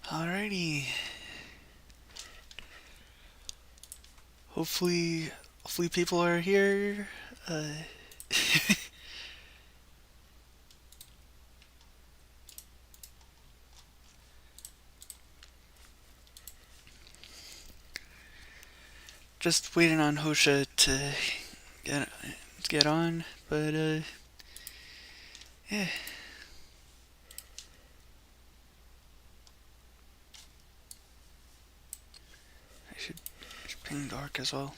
Alrighty. Hopefully people are here. Just waiting on Hosha to get get on, but yeah. I should ping Dark as well.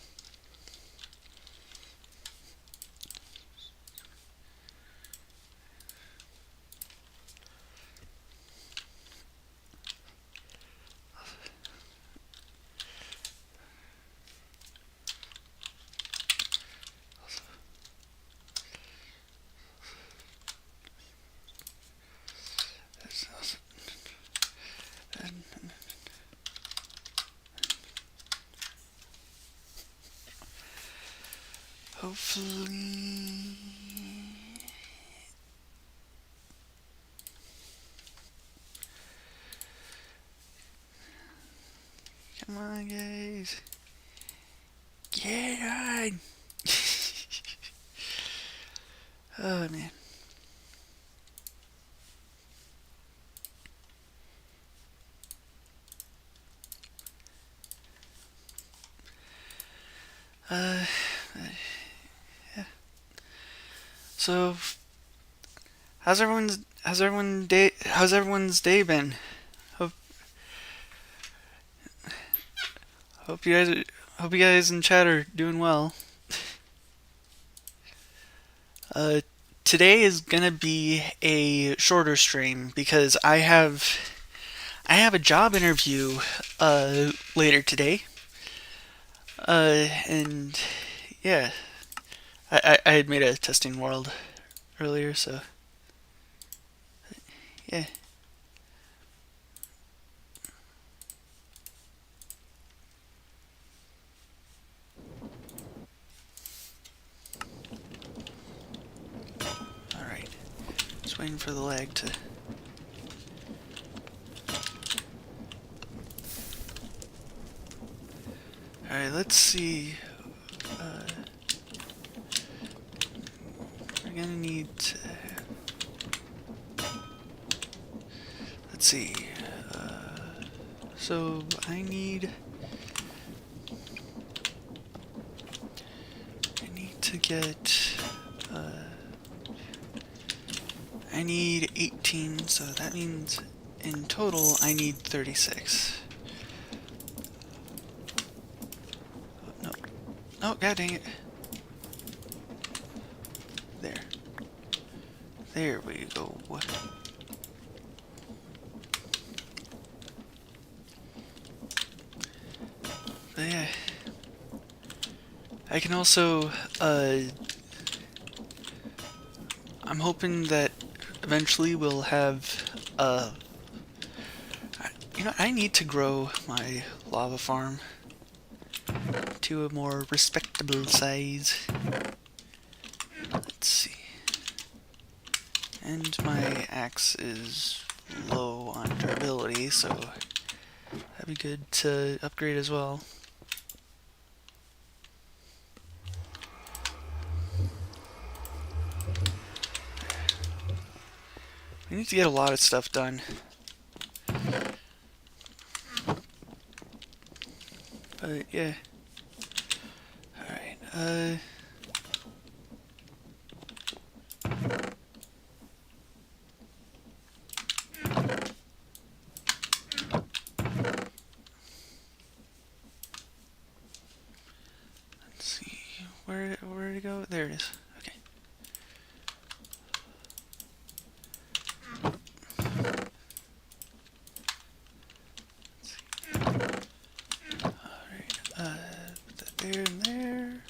Hopefully. Come on, guys. Get on! Oh, man. Uh, yeah. So, how's everyone's day been? Hope hope you guys hope you guys in chat are doing well. Uh, Today is gonna be a shorter stream because I have a job interview later today. And yeah, I had made a testing world earlier, so yeah. All right, just waiting for the lag to. All right, let's see. Uh, we're gonna need to. Let's see. So I need to get. I need 18, so that means in total I need 36. Oh, no. Oh, god dang it. There. There we go. But yeah. I can also, I'm hoping that eventually we'll have, I need to grow my lava farm to a more respectable size. Let's see. And my axe is low on durability, so that'd be good to upgrade as well. We need to get a lot of stuff done. But yeah. Alright, let's see. Where did it go? There it is. Okay. Alright, put that there and there.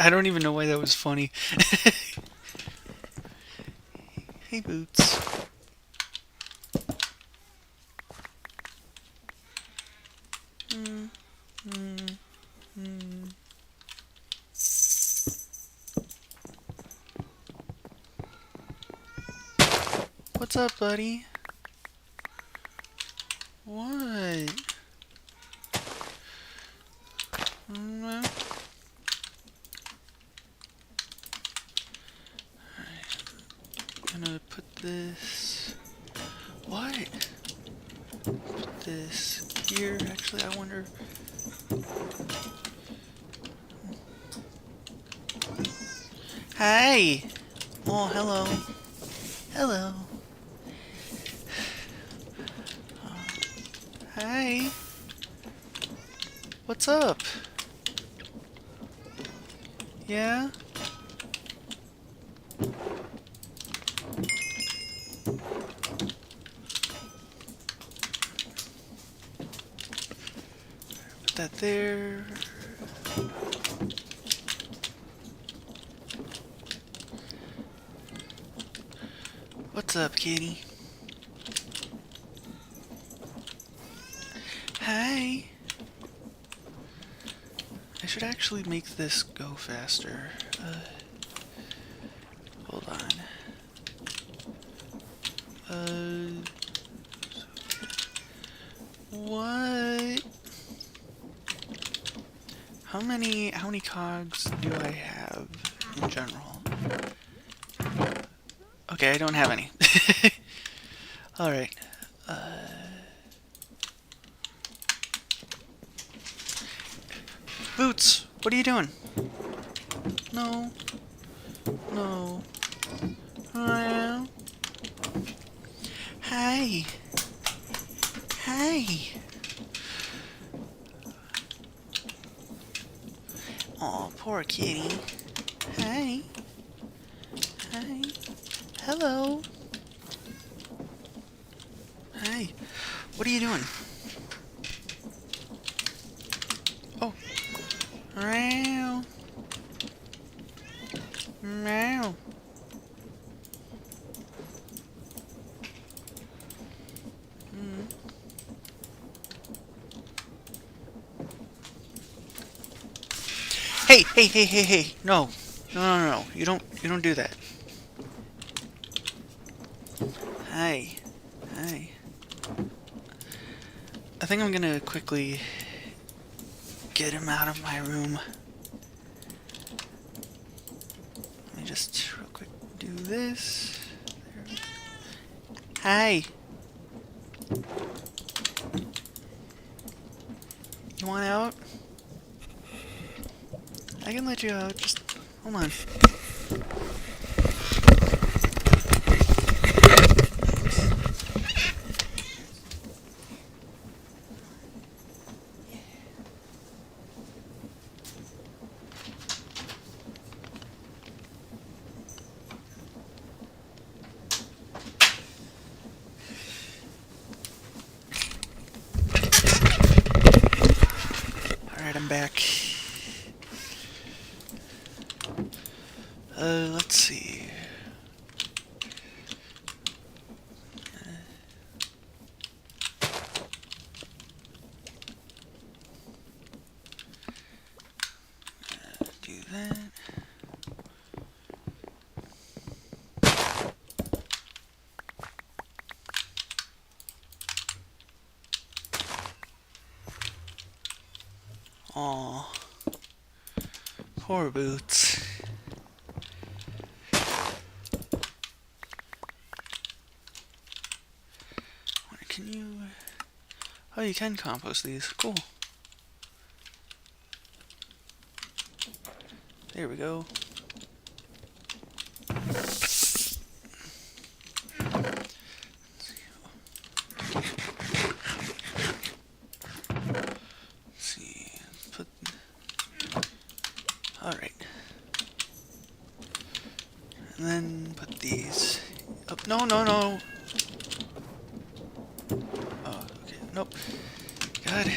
I don't even know why that was funny. Hey, Boots. Mm, mm, mm. What's up, buddy? What? Mm, gonna put this. What? Put this here. Actually, I wonder. Hi. Oh, hello. Hello. Hi. What's up? Yeah? Put that there. What's up, kitty? Hi. I should actually make this go faster. Hold on. What? How many cogs do I have in general? Okay, I don't have any. Alright. Boots, what are you doing? No. No. Hi. Hi. Oh, poor kitty. Hi. Hi. Hello. Hi. What are you doing? Oh. Meow. Meow. Hey, hey, hey, hey, hey. No. No, no, no. You don't do that. Hi. Hi. I think I'm gonna quickly get him out of my room. Let me just real quick do this. There. Hi. You want out? I can let you out. Just hold on. Alright, I'm back. Let's see. Do that. Aw. Poor Boots. Can you... Oh, you can compost these. Cool. There we go. Alright. And then put these up. No, no, no. Oh, okay. Nope. God,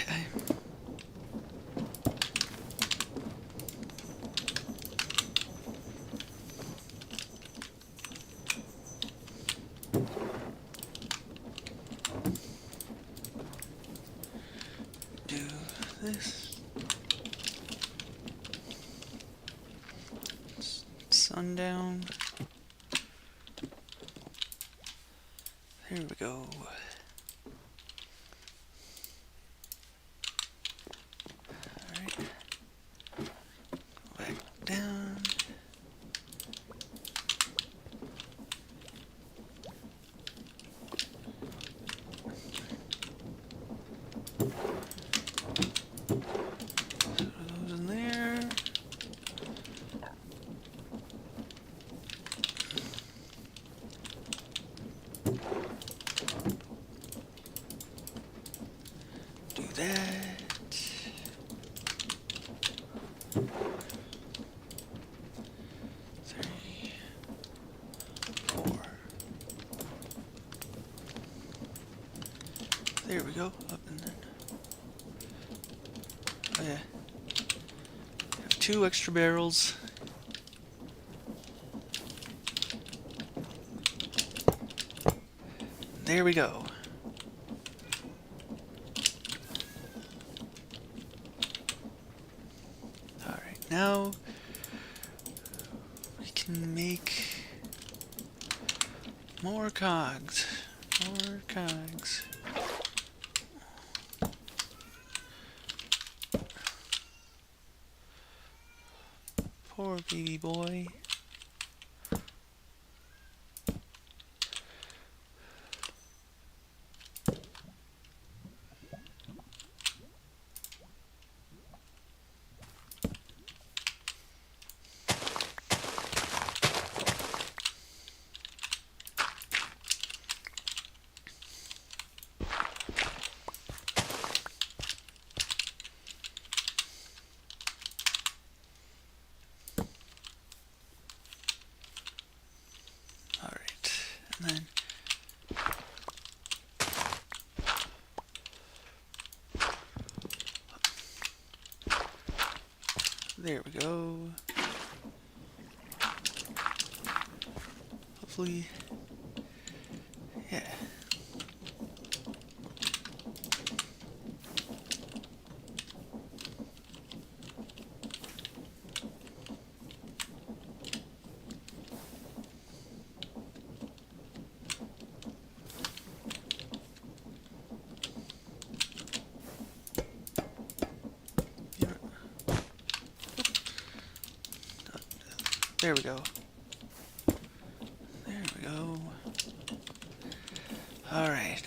one down. There we go. Alright. Go back down. Those in there. Do that. 3, 4. There we go. Up and then. Oh yeah. We have 2 extra barrels. There we go. Alright, now we can make more cogs. More cogs. Poor baby boy. And then there we go. Hopefully, yeah. There we go. There we go. All right.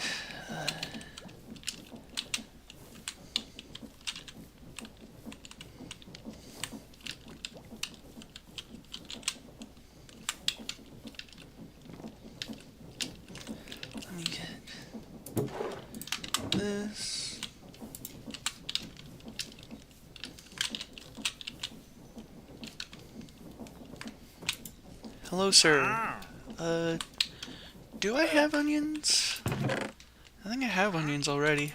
Let me get this. Hello, sir. Do I have onions? I think I have onions already.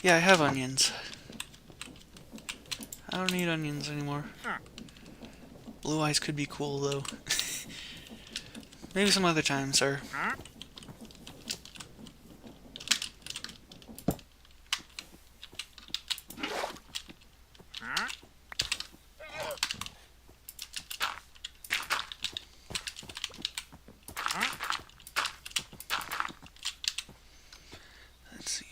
Yeah, I have onions. I don't need onions anymore. Blue eyes could be cool, though. Maybe some other time, sir. Let's see.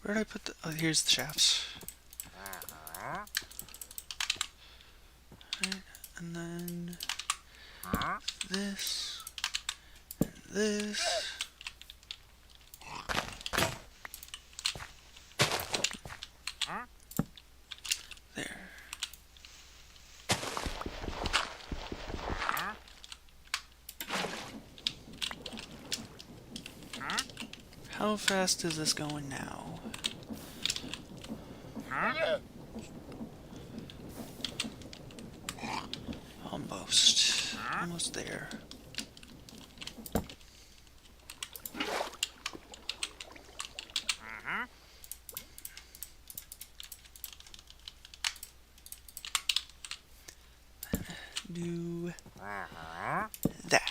Where did I put the... Oh, here's the shafts. Right, and then... this... and this... There. How fast is this going now? Almost. Almost there. Do that.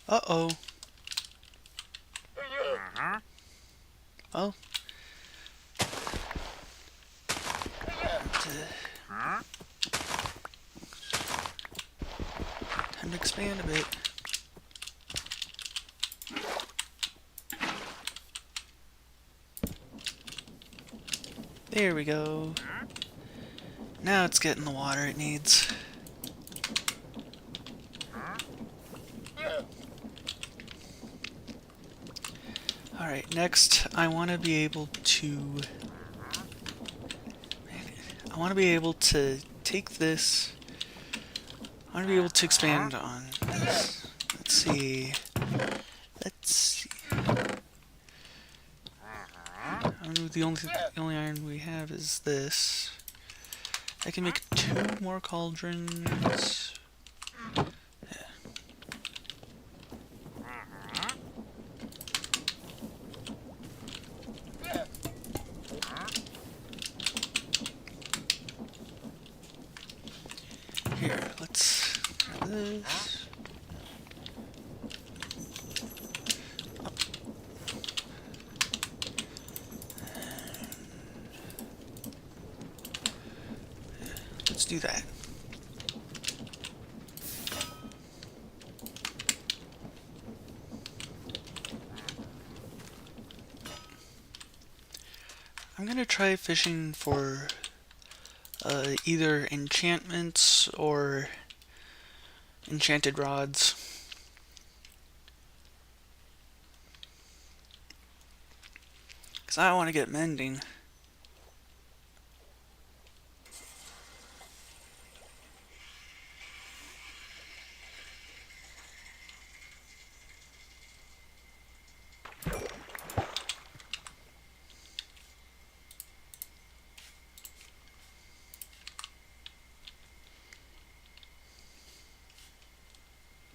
Uh-oh. Well, time to expand a bit. There we go. Now it's getting the water it needs. Alright, next I want to be able to... I want to be able to take this... I want to be able to expand on this. Let's see... Let's see... I don't know, the only iron we have is this. I can make 2 more cauldrons. Here, let's grab this. Let's do that. I'm gonna try fishing for either enchantments or enchanted rods. Because I want to get mending.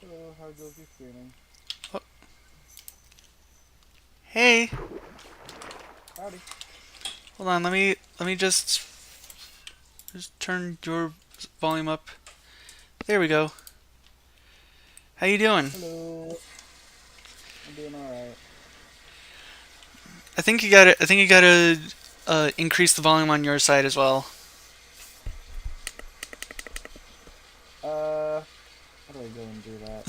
Hello, how goes your streaming? Oh. Hey! Howdy. Hold on, let me just turn your volume up. There we go. How you doing? Hello. I'm doing alright. I think you gotta increase the volume on your side as well. How do I go and do that?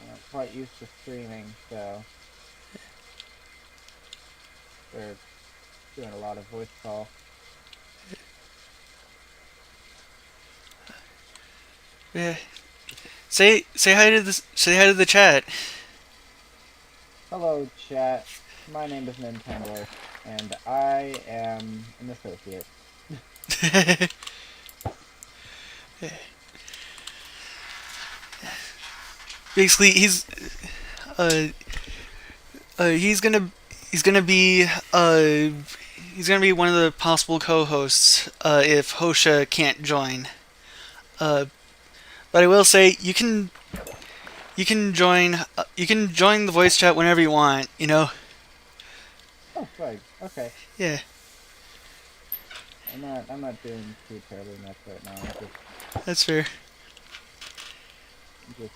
I'm not quite used to streaming, so they're doing a lot of voice call. Yeah. Say hi to the chat. Hello, chat. My name is Nintendo, and I am an associate. Basically, uh, he's gonna be he's gonna be one of the possible co-hosts if Hosha can't join. But I will say you can join the voice chat whenever you want. You know. Oh, right. Okay. Yeah. I'm not doing too terribly much right now. That's fair. I'm just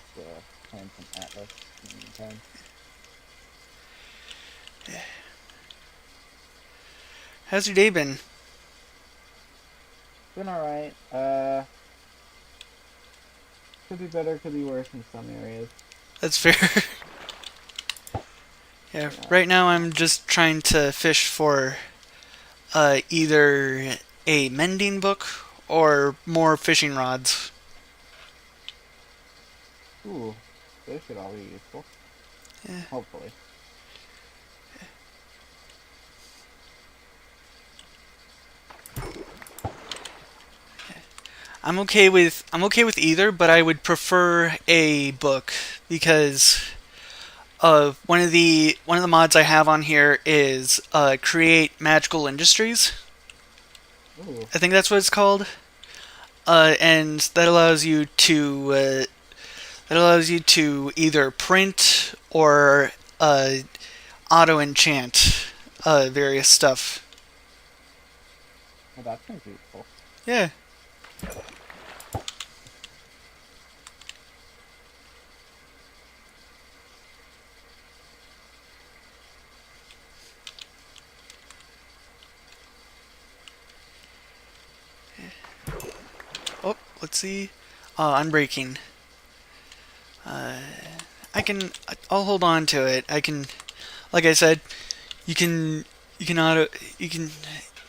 playing some Atlas in the meantime. How's your day been? Been alright. Could be better, could be worse in some areas. That's fair. Yeah. Right now I'm just trying to fish for either a mending book or more fishing rods. Ooh, those should all be useful. Yeah. Hopefully. I'm okay with either, but I would prefer a book because one of the mods I have on here is create magical industries. Ooh. I think that's what it's called, and that allows you to either print or auto enchant various stuff. Well, that seems useful. Yeah. Oh, let's see. Unbreaking. Uh, I can. I'll hold on to it. I can. Like I said, you can. You can auto. You can.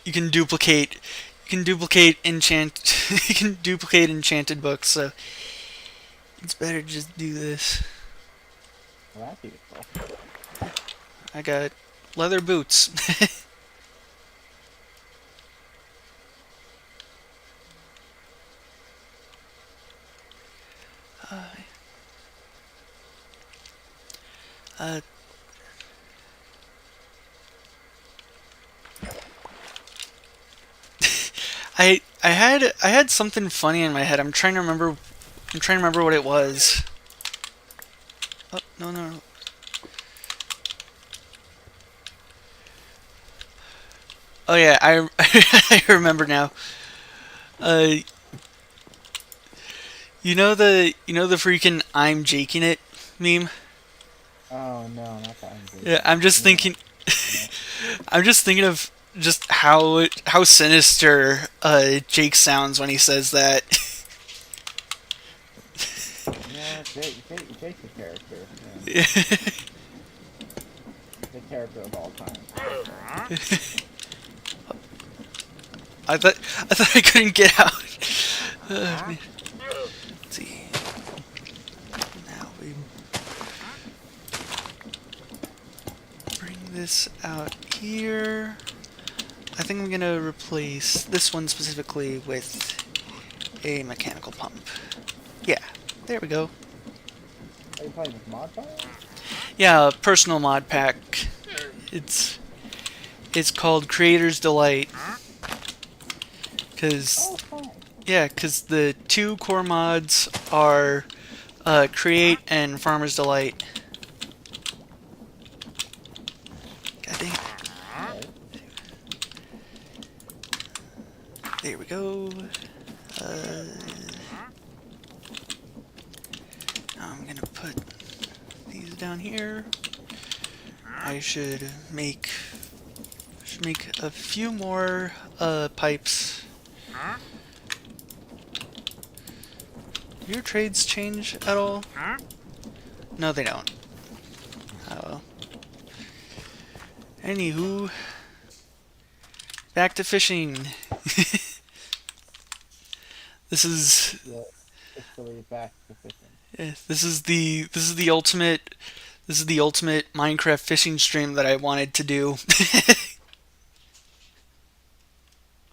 You can duplicate. You can duplicate enchant. You can duplicate enchanted books. So it's better to just do this. Well, that's useful. I got leather boots. uh, I had something funny in my head. I'm trying to remember. I'm trying to remember what it was. Oh no no no. Oh yeah, I I remember now. Uh, you know the freaking "I'm jaking it" meme. Oh no, not that I'm Yeah, breaking I'm it. just You know thinking. what? I'm just thinking of just how sinister Jake sounds when he says that. Yeah, Jake's a character. Yeah, the character of all time. I thought I couldn't get out. Man. Let's see. Now we bring this out here. I think I'm gonna replace this one specifically with a mechanical pump. Yeah, there we go. Are you playing with mod files? Yeah, a personal mod pack. It's it's called Creator's Delight. Cause Oh, fine. yeah, cause the two core mods are Create and Farmer's Delight. God dang it. Alright. There we go. Uh, now I'm gonna put these down here. I should make a few more pipes. Do your trades change at all? No, they don't. Oh well. Anywho, back to fishing. This is Yeah, officially back to fishing. this is the ultimate Minecraft fishing stream that I wanted to do.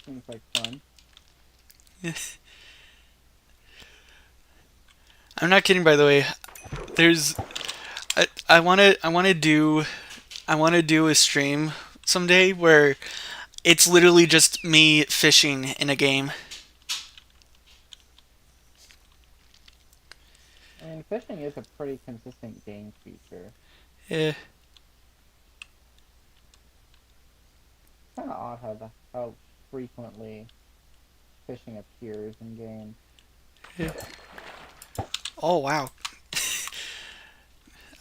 Seems like fun. I'm not kidding, by the way. There's I want to do a stream someday where it's literally just me fishing in a game. I mean, fishing is a pretty consistent game feature. Yeah. Kind of odd how frequently fishing appears in games. Yeah. Oh wow.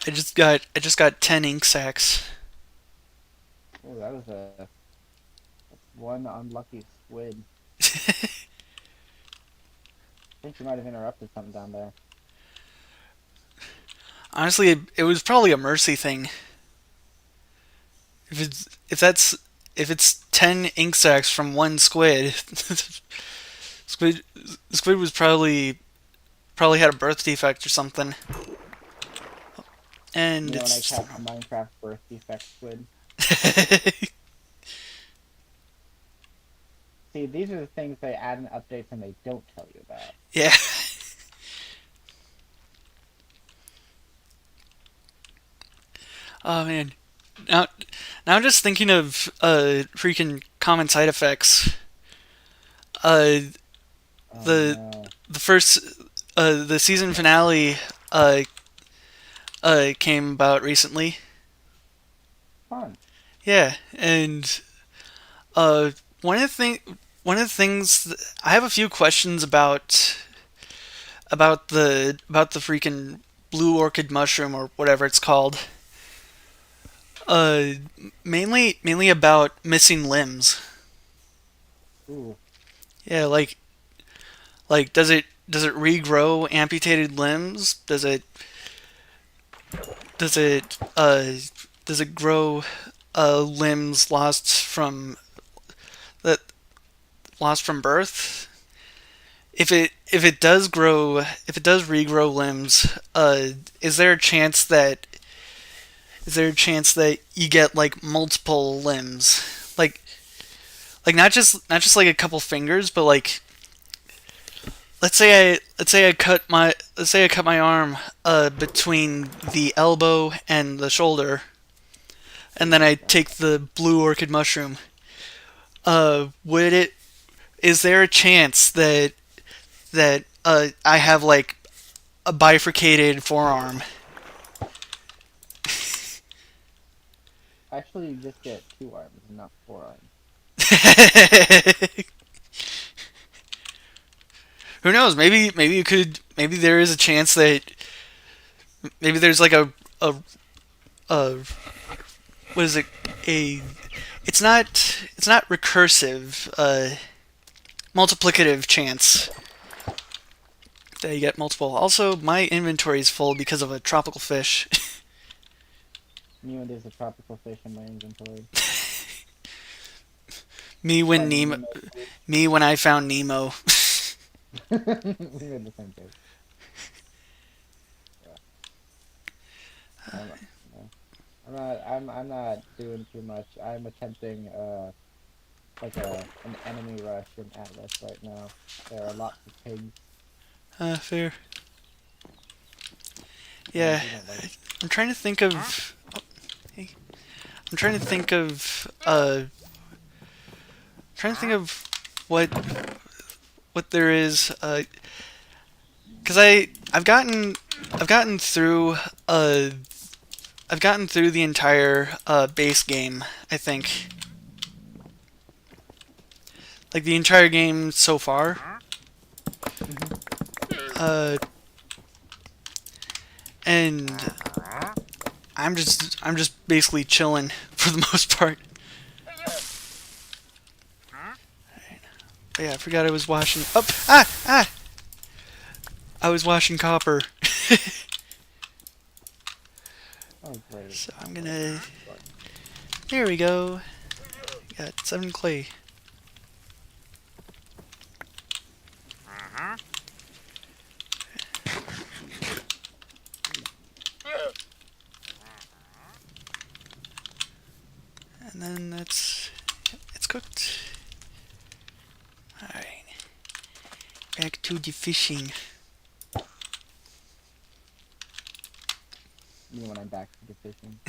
I just got 10 ink sacs. Oh, that was a one unlucky squid. I think you might have interrupted something down there. Honestly, it was probably a mercy thing. If it's 10 ink sacs from one squid, squid was probably had a birth defect or something. And You know, when I it's just catch a Minecraft birth defect squid. See, these are the things they add in updates and they don't tell you about. yeah. Oh man. Now now I'm just thinking of freaking common side effects. Uh Oh the no. the first the season finale came about recently. Fun. Yeah, and uh one of the thing one of the things I have a few questions about the freaking blue orchid mushroom or whatever it's called. Uh, mainly about missing limbs. Ooh, Yeah, like does it regrow amputated limbs? Does it does it grow limbs that lost from birth? If it does regrow limbs, is there a chance that you get like multiple limbs, like not just like a couple fingers, but like let's say I cut my arm between the elbow and the shoulder, and then I take the blue orchid mushroom. Would it? Is there a chance that I have like a bifurcated forearm? actually, you just get two arms, not four arms. Who knows? Maybe you could. Maybe there is a chance that maybe there's like a what is it? A it's not recursive. Multiplicative chance that you get multiple. Also, my inventory is full because of a tropical fish. You know, there's a tropical fish in my inventory. me when Finding Nemo, Nemo too. me when I found Nemo. We made the same face. Yeah. I'm, no. I'm not doing too much. I'm attempting like an enemy rush in Atlas right now. There are lots of pigs, Fair. and I Yeah, do not like. I'm trying to think of. Oh, hey. I'm trying to think of what what there is. Because I've gotten through I've gotten through the entire base game. I think like the entire game so far. Mhm. Uh, and I'm just basically chilling for the most part. But yeah, I forgot I was washing. Oh, ah! I was washing copper. Oh great. So I'm Well, gonna. but There we go. Got 7 clay. And then it's cooked. Alright. Back to the fishing. you know when I'm back to the fishing.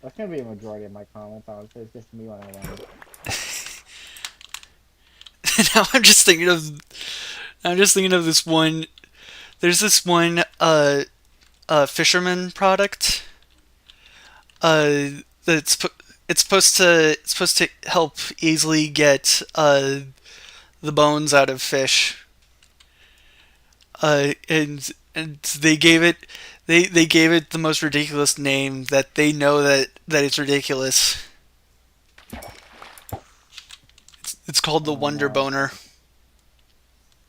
That's gonna be a majority of my comments. Honestly, it's just me when I land. Now I'm just thinking of this one. There's this one fisherman product that's it's supposed to help easily get the bones out of fish. And they gave it the most ridiculous name that they know that it's ridiculous. It's called the Oh Wonder no. Boner.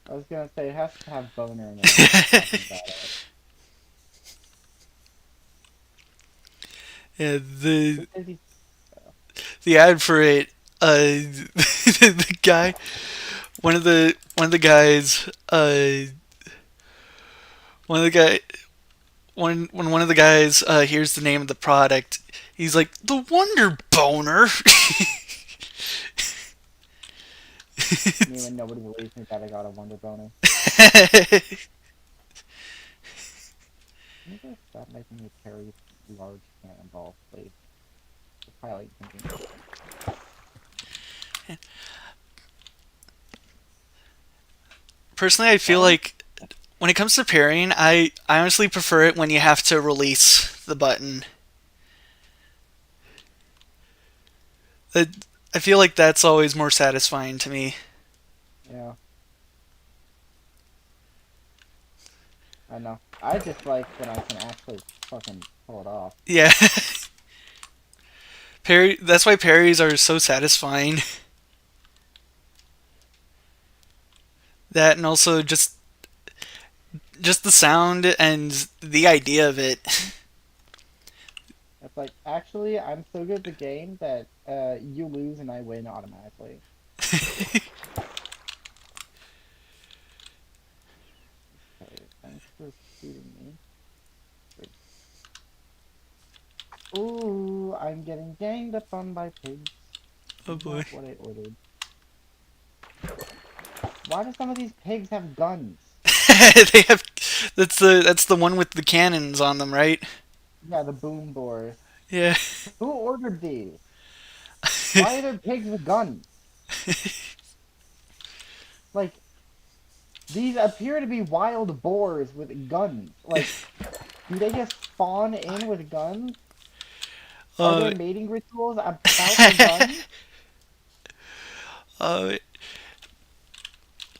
I was gonna say it has to have boner in it for it to be something badass. Yeah, This is these- the ad for it. The guy, one of the guys, one of the guy, when one of the guys hears the name of the product, he's like, "The Wonder Boner." Me when nobody believes me that I got a wonder boner. Can you guys stop making me carry large cannonballs, please? It's highly inconvenient. Personally, I feel Why? like when it comes to parrying, I honestly prefer it when you have to release the button. I feel like that's always more satisfying to me. Yeah, I know. I just like when I can actually fucking pull it off. Yeah, parry. That's why parries are so satisfying. That and also just the sound and the idea of it. It's like, actually, I'm so good at the game that you lose and I win automatically. Okay, thanks for shooting me. Wait. Ooh, I'm getting ganged up on by pigs. Oh boy. Not what I ordered. Why do some of these pigs have guns? They have that's the one with the cannons on them, right? Yeah, the boom bores. Yeah. Who ordered these? Why are there pigs with guns? Like, these appear to be wild boars with guns. Like, do they just spawn in with guns? Are uh, there mating rituals about the guns? uh,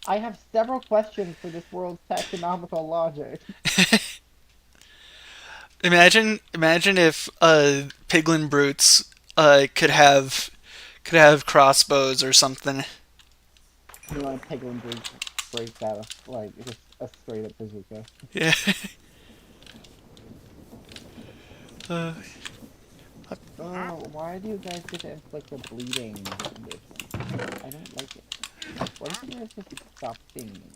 I have several questions for this world's taxonomical logic. imagine if piglin brutes could have crossbows or something. You know, Peglin breaks out like just a straight up bazooka. Yeah. Uh, Why do you guys get to inflict a bleeding condition? I don't like it. Why don't you guys just stop stinging me?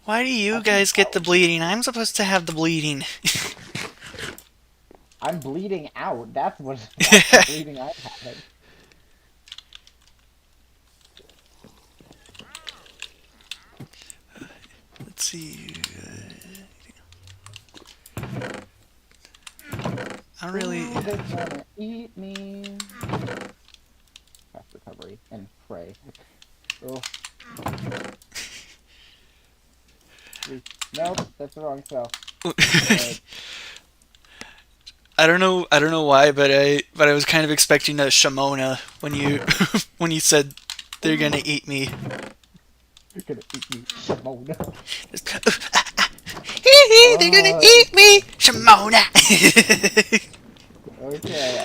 why do you I'll be guys get the out. bleeding? I'm supposed to have the bleeding. I'm bleeding out. That's the bleeding I'm having. Let's see. I don't really. Ooh, they're gonna eat me. Fast recovery and pray. Oh, please. Nope, that's the wrong spell. Uh, I don't know why, but I was kind of expecting a Shamona when you when you said they're gonna eat me. you're gonna eat me, Shimona. They're gonna Uh, eat me, Shamona. okay,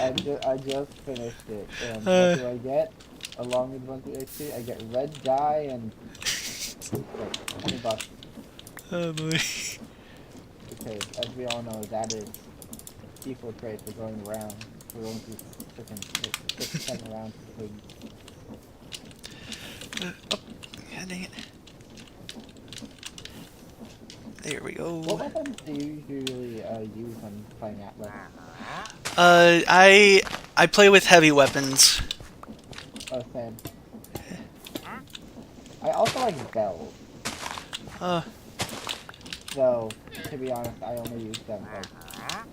I just finished it, and what uh, do I get? Along with 1 HP, I get red dye and like $20 oh boy. because, as we all know, that is default trade for going around. We're going through freaking 6 to 7 rounds of pigs. Oh, yeah, dang it. There we What go. weapons do you usually use when playing Atlas? I play with heavy weapons. Oh, same. I also like bells, Uh, though, to be honest, I only use them like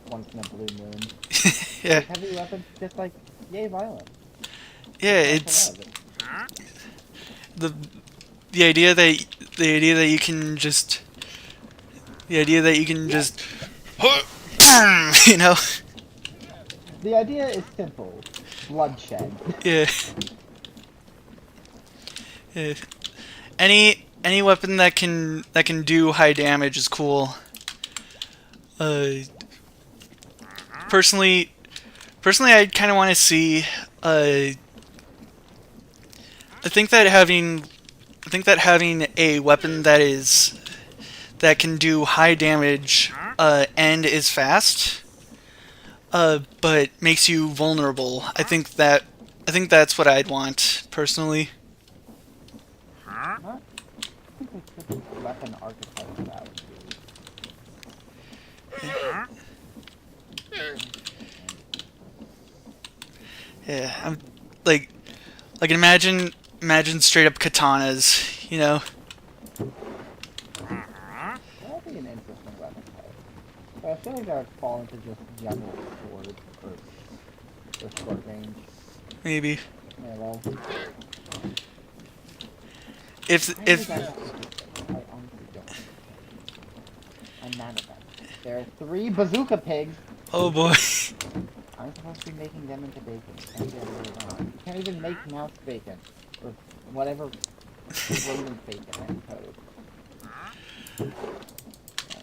once in a blue moon. yeah, Because heavy weapons just like, yay, violence. yeah. What's not to It's love? the the idea that the idea that you can just the idea that you can Yeah, just you know. the idea is simple. Bloodshed. Yeah. Yeah. Any weapon that can do high damage is cool. Uh, personally, I kind of want to see. Uh, I think that having a weapon that can do high damage and is fast, but makes you vulnerable. I think that's what I'd want personally. Not specific weapon archetype that I would choose. Yeah, I'm like imagine straight up katanas. That would be an interesting weapon type. But I feel like that would fall into just general sword or short range. Maybe Yeah, well, if why do you if guys have to do this? I honestly don't understand. I'm mad at them. There are 3 bazooka pigs. oh boy. I'm supposed to be making them into bacon. It can't be the other way around. You can't even make mouse bacon. Or whatever rodent bacon I suppose.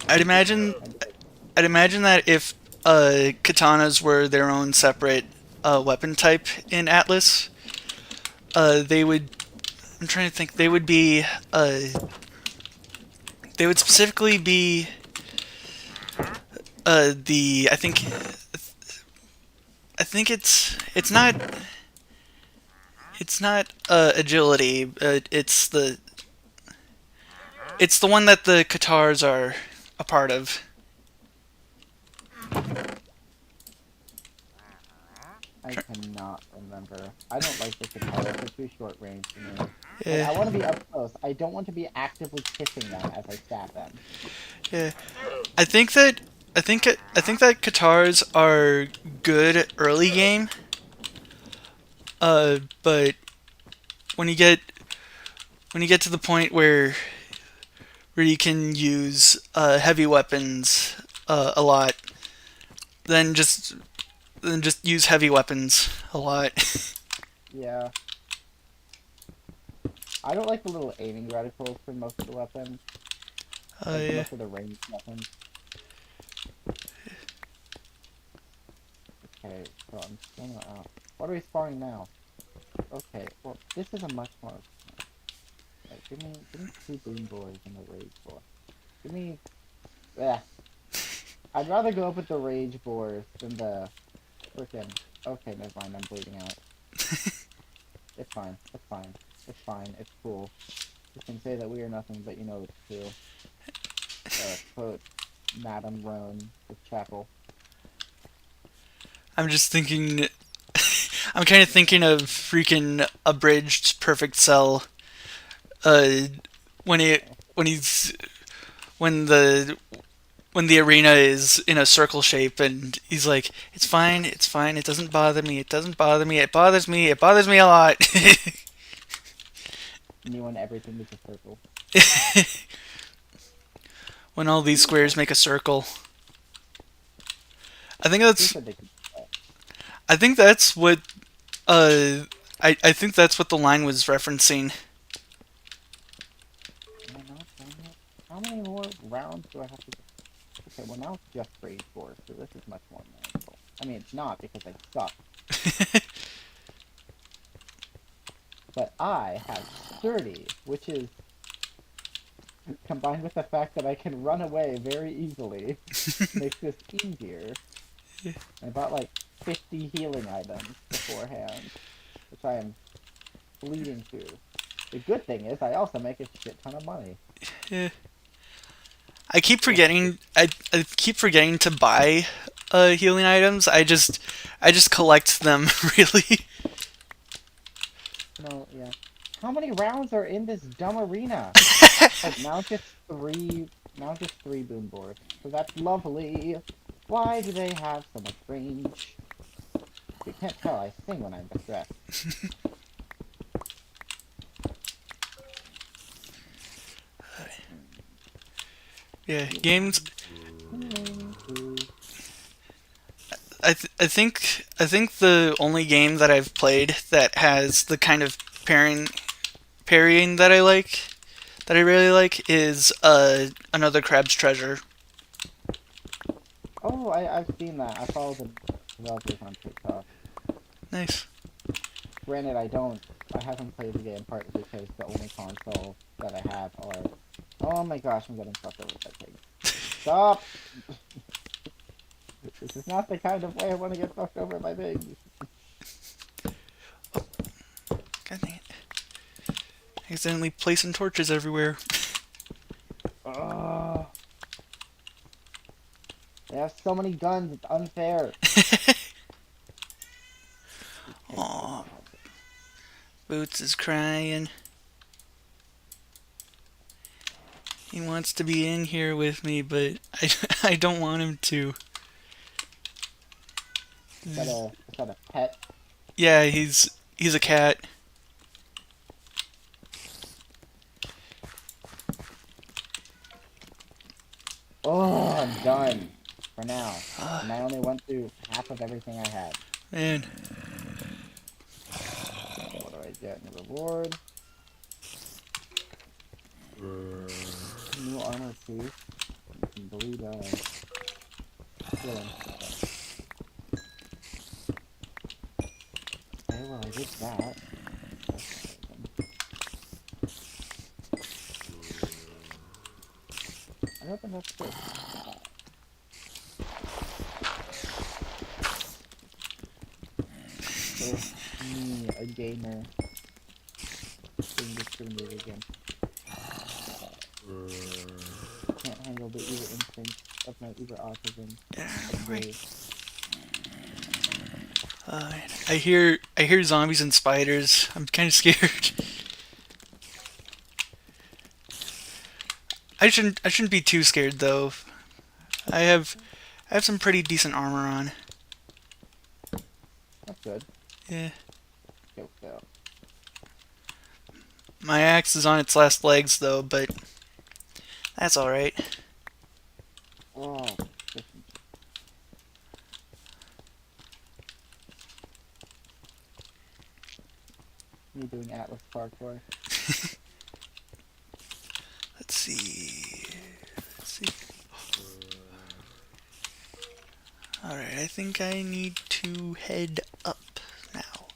I'd imagine I did. I'd imagine that if katanas were their own separate weapon type in Atlas, they would. I'm trying to think. They would specifically be the. I think it's not agility. It's the one that the Katars are a part of. I cannot remember. I don't like the guitars. They're too short range for me. Like, Yeah, I want to be up close. I don't want to be actively kissing them as I stab them. yeah. I think that I think that Katars are good early game. But when you get when you get to the point where you can use heavy weapons a lot, then just use heavy weapons a lot. Yeah. I don't like the little aiming reticles for most of the weapons. Like, Yeah. most of the ranged weapons. Okay, so I'm still not out. What are we spawning now? Okay, well, this is a much more... Right, give me two boom boys and a rage boar. Give me... Yeah. I'd rather go up with the rage boars than the frickin'... Okay, never mind, I'm bleeding out. It's fine, it's fine, it's fine, it's cool. You can say that we are nothing, but you know it's true. Quote, Madame Roan of Chapel. I'm just thinking. I'm kind of thinking of freaking abridged perfect cell. Uh, when it when he's when the arena is in a circle shape and he's like, it's fine, it doesn't bother me, it doesn't bother me, it bothers me a lot. And you want everything is a circle. When all these Who squares make a circle. I think who that's said they could do that? I think that's what uh I think that's what the line was referencing. Am I not done yet? How many more rounds do I have to get? Okay, well now it's just rage four, so this is much more manageable. I mean, it's not because I suck, but I have sturdy, which is combined with the fact that I can run away very easily, makes this easier. I bought like 50 healing items beforehand, which I am bleeding through. The good thing is I also make a shit ton of money. Yeah. I keep Ugh, forgetting. I keep forgetting to buy healing items. I just collect them really. no, yeah. How many rounds are in this dumb arena? Oh, now just three. Now just three boom boards. So that's lovely. Why do they have so much range? You can't tell. I sing when I'm distressed. Yeah, games. Mm. I think the only game that I've played that has the kind of parrying that I really like is another Crab's Treasure. Oh, I've seen that. I follow the developers on TikTok. Nice. Granted, I haven't played the game partly because the only console that I have are. Oh my gosh, I'm getting fucked over by pigs. Stop! This is not the kind of way I want to get fucked over by pigs. God dang it! Accidentally placing torches everywhere. Ugh. They have so many guns, it's unfair. These pigs should Aw, not have it. Boots is crying. He wants to be in here with me, but I don't want him to. Is that a pet? Yeah, he's a cat. Oh, I'm done. for now. Uh, And I only went through half of everything I had. man. What do I get in reward? New armor piece. Some burrito and healing. Okay, well I did that. I opened up this. Ugh, me, a gamer, being discriminated against. Can't handle the evil instincts of my evil autism. Yeah, Agree. right. I hear zombies and spiders. I'm kind of scared. I shouldn't be too scared though. I have I have some pretty decent armor on. That's good. Yeah. Go, go. My axe is on its last legs though, but that's all right. Oh, me doing Atlas parkour. Let's see. Let's see. All right, I think I need to head up now.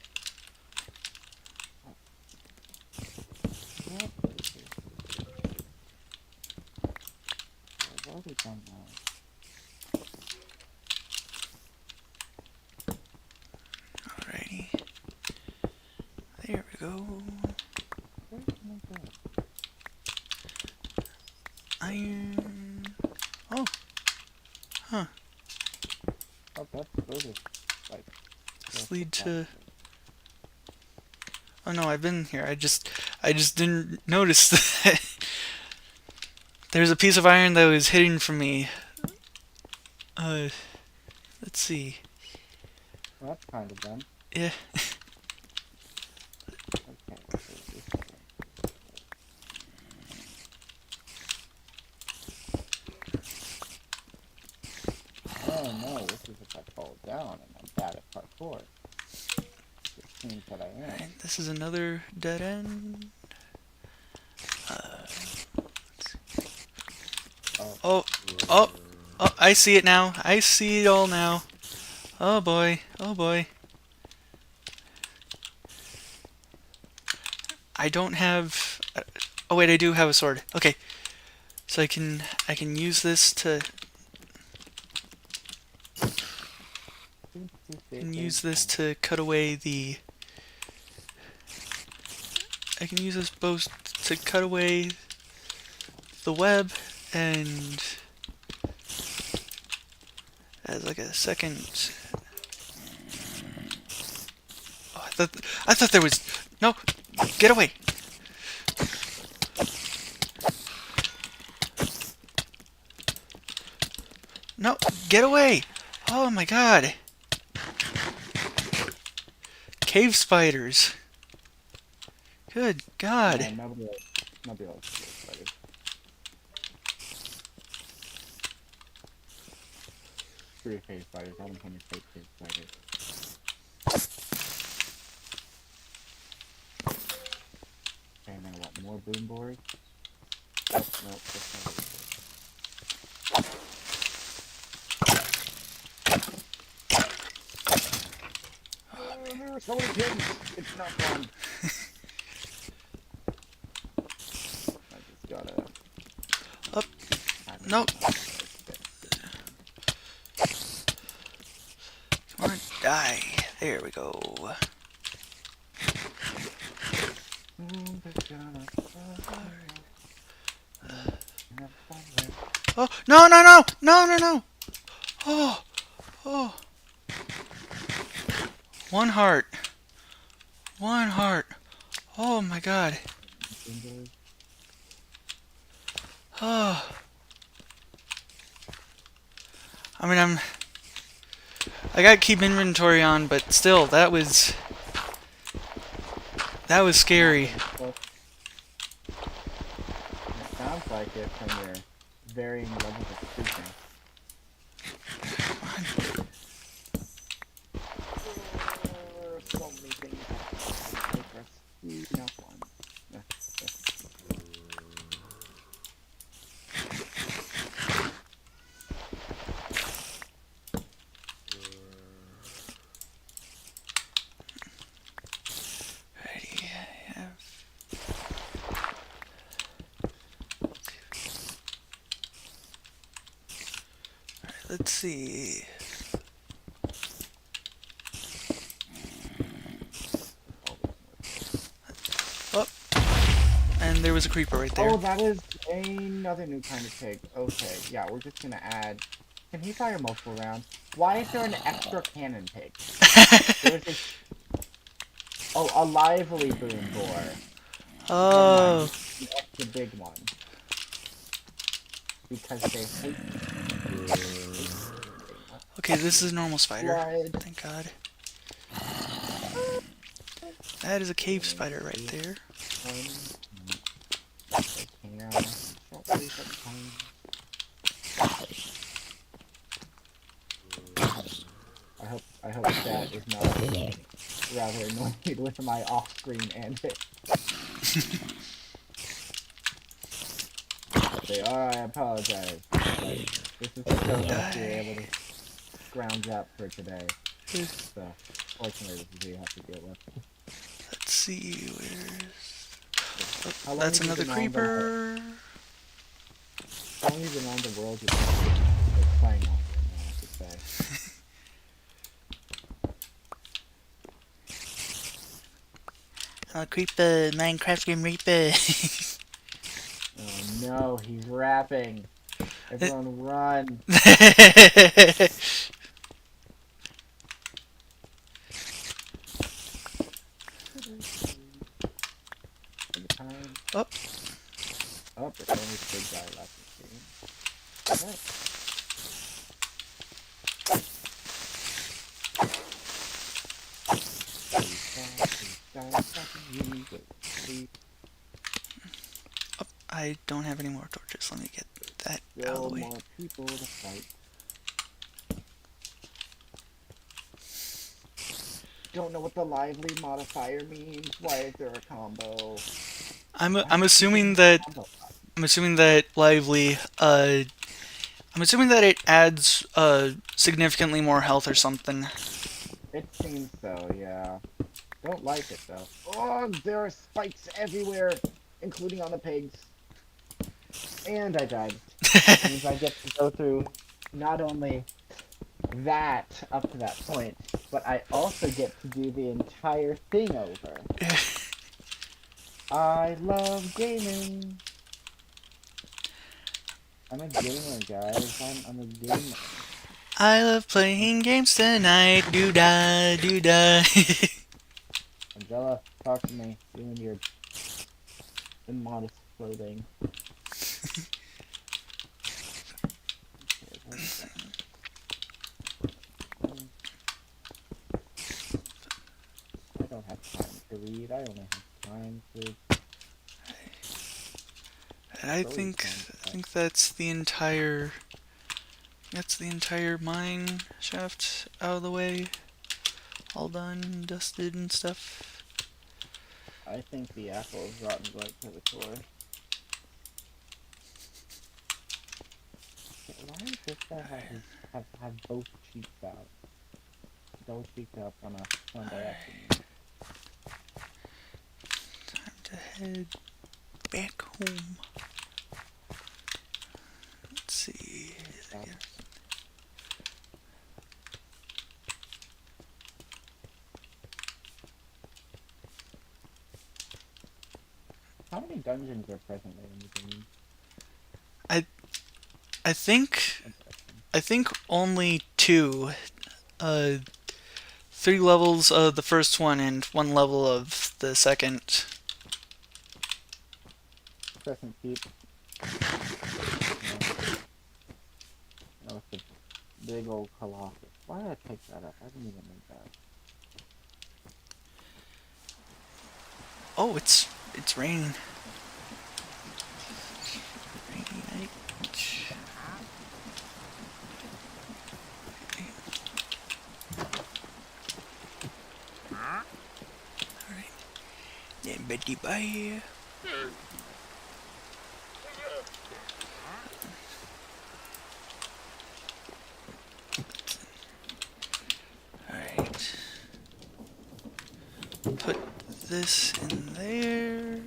What is it? I've already done that. Alrighty. There we go. Where can I go? Iron. Oh. Huh. Oh, that's those are like. This lead to. Oh no, I've been here. I just didn't notice that. There's a piece of iron that was hidden from me. Uh, let's see. Well, that's kind of them. Yeah. Okay, so this way. Oh no, this is if I fall down and I'm bad at parkour. It seems that I am. Alright, this is another dead end. Oh, Oh, oh, oh! I see it now. I see it all now. Oh boy. Oh boy. I don't have. Oh wait, I do have a sword. Okay, so I can use this to seems to I stay can very use this calm. to cut away the. I can use this bow to cut away the web and as like a second. Oh, I thought there was no. Get away! No, get away! Oh my god! Cave spiders. Good No, God. nobody else is excited. Screw cave spiders. I don't want to fight cave spiders. Okay, and I want more boom boards. Oh, no, that's not it. Oh, there are so many pigs! It's not fun. I just gotta. Up. I No. Come on, die. There we go. Oh, no, no, no! No, no, no! Oh, oh. One heart. One heart. Oh my god. Oh. I mean, I gotta keep inventory on, but still, that was scary. It sounds like it from your varying levels of creeping. Let's see. All these more pigs. Oh, and there was a creeper right there. Oh, that is another new kind of pig. Okay, yeah, we're just gonna add. Can he fire multiple rounds? Why is there an extra cannon pig? There's a a lively boom boar. Never mind, Oh, this is an extra big one because they hate they want okay, this is a normal spider. blood. Thank God. That is a cave spider right there. They can shortly sometimes. I hope that is not rather annoyed with my off-screen antics. If they are, I apologize. But this is the co-host you're Die. able to scrounge up for today. So, fortunately, this is who you have to deal with. Let's see, where's... Oh, How long that's have you another been on the creeper. How long have you been on the world you've been playing on right now, I should say. Oh, creeper, Minecraft Grim Reaper. Oh no, he's rapping. Everyone run. Time. Oh, Oh, there's only the big guy left in the game. Alright. Please die, fucking you, go to sleep. oh, I don't have any more torches. Let me get that out of Still the way. more people to fight. Don't know what the lively modifier means. Why is there a combo? Why I'm is he giving assuming a that combo? lively. I'm assuming that it adds significantly more health or something. It seems so, yeah. Don't like it though. Oh, there are spikes everywhere, including on the pigs. And I died. That means I get to go through not only that up to that point, but I also get to do the entire thing over. I love gaming. I'm a gamer, guys. I'm a gamer. I love playing games tonight. Do da, do da. Angela, talk to me. You and your immodest clothing. Okay, where's that? I don't have time to read. I only have time to And I throw think stuff. that's the entire mine shaft out of the way. All done, dusted and stuff. I think the apple is rotten right to the core. Why does this guy have both cheeks out? Double cheeked up on a Sunday afternoon. Time to head back home. Let's see. Stop. How many dungeons are presently in the game? I I think Interesting. I think only two. Uh, 3 levels of the first one and 1 level of the second. Crescent Keep. Yeah. Oh, it's a big old colossus. Why did I pick that up? I didn't even need that. Oh, it's raining. Rainy night. Alright. Then Betty bye. Alright. Put this in there.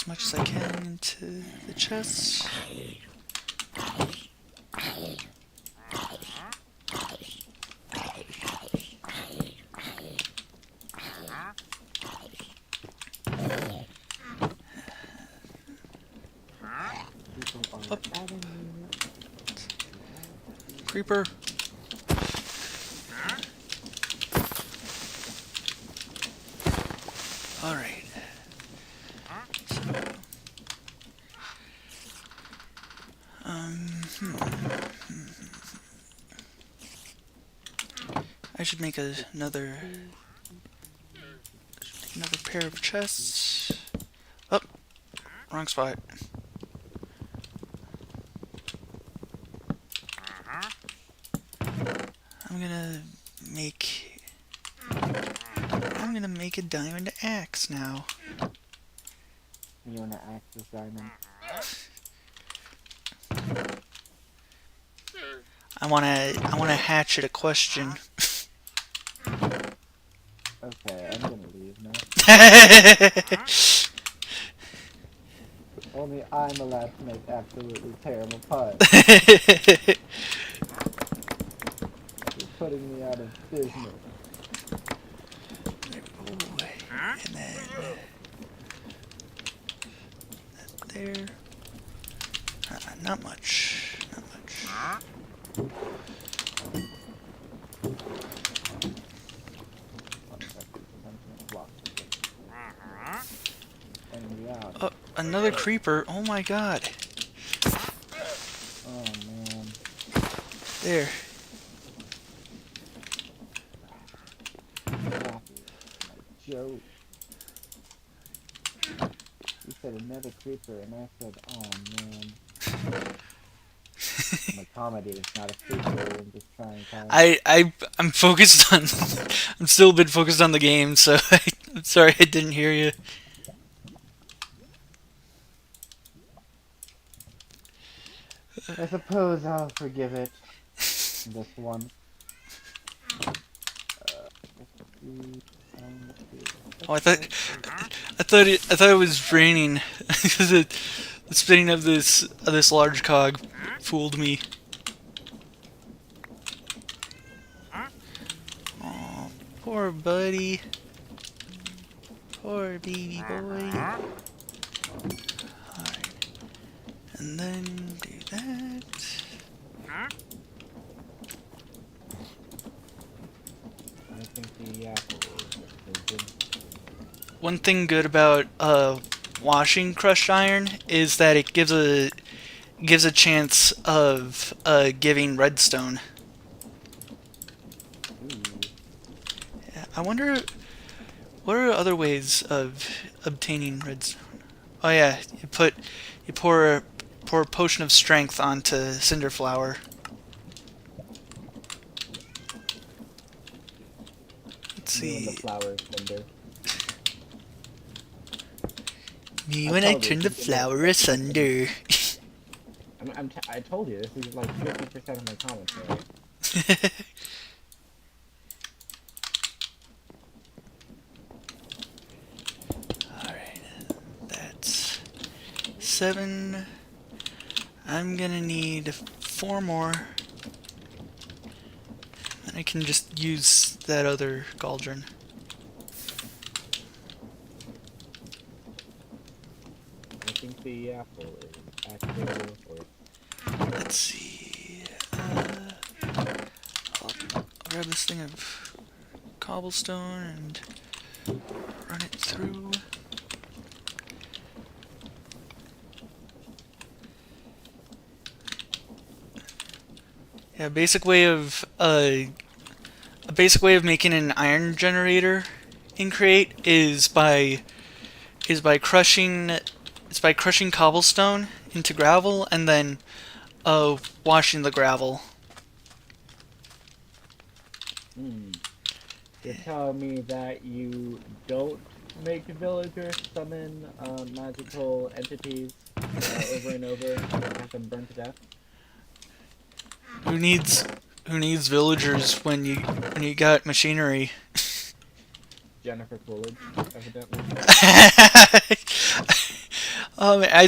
much as I can into the chest. Up. Creeper. Alright. So, I should make another pair of chests. Oh, wrong spot. I'm gonna make a diamond axe now. You wanna axe this diamond? I wanna hatchet a question. Okay, I'm gonna leave now. Only I'm allowed to make absolutely terrible puns. You're putting me out of business. And then there. Not much. Not much. Oh, another creeper. Oh my god. Oh man. There. Joke. You said another creeper, and I said, oh man. I'm a comedy, it's not a creeper, I'm just trying to... I'm focused on... I'm still a bit focused on the game, so I'm sorry I didn't hear you. I suppose I'll forgive it. This one. Oh, I thought it was raining because the spinning of this large cog fooled me. Oh, poor buddy, poor baby boy. Alright, and then do that. I think the apple is good. One thing good about washing crushed iron is that it gives a chance of giving redstone. Ooh. Yeah, I wonder what are other ways of obtaining redstone. Oh yeah, you pour a potion of strength onto cinder flour. Let's Me when the see. flower is tender. Me when I turn the flour asunder. I told you, this is like 50% of my commentary. Alright, that's 7. I'm gonna need 4 more. Then I can just use that other cauldron. I think the apple is actually... Let's see. I'll grab this thing of cobblestone and run it through. Yeah, a basic way of making an iron generator in Create is by crushing cobblestone into gravel and then washing the gravel. You're telling me that you don't make villagers summon magical entities over and over and have them burn to death? Who needs villagers when you got machinery? Jennifer Coolidge, evidently. I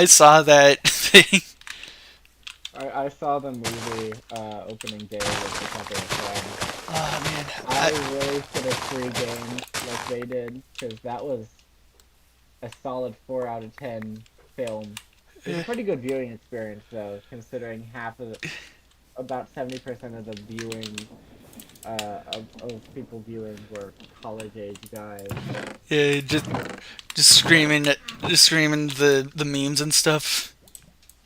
saw that thing. I saw the movie opening day with a couple of friends. Oh man, I really should have pre-gamed like they did, because that was a solid 4 out of 10 film. It was a pretty good viewing experience, though, considering about 70% of the viewing of people viewing were college age guys. yeah, just screaming, just screaming the memes and stuff.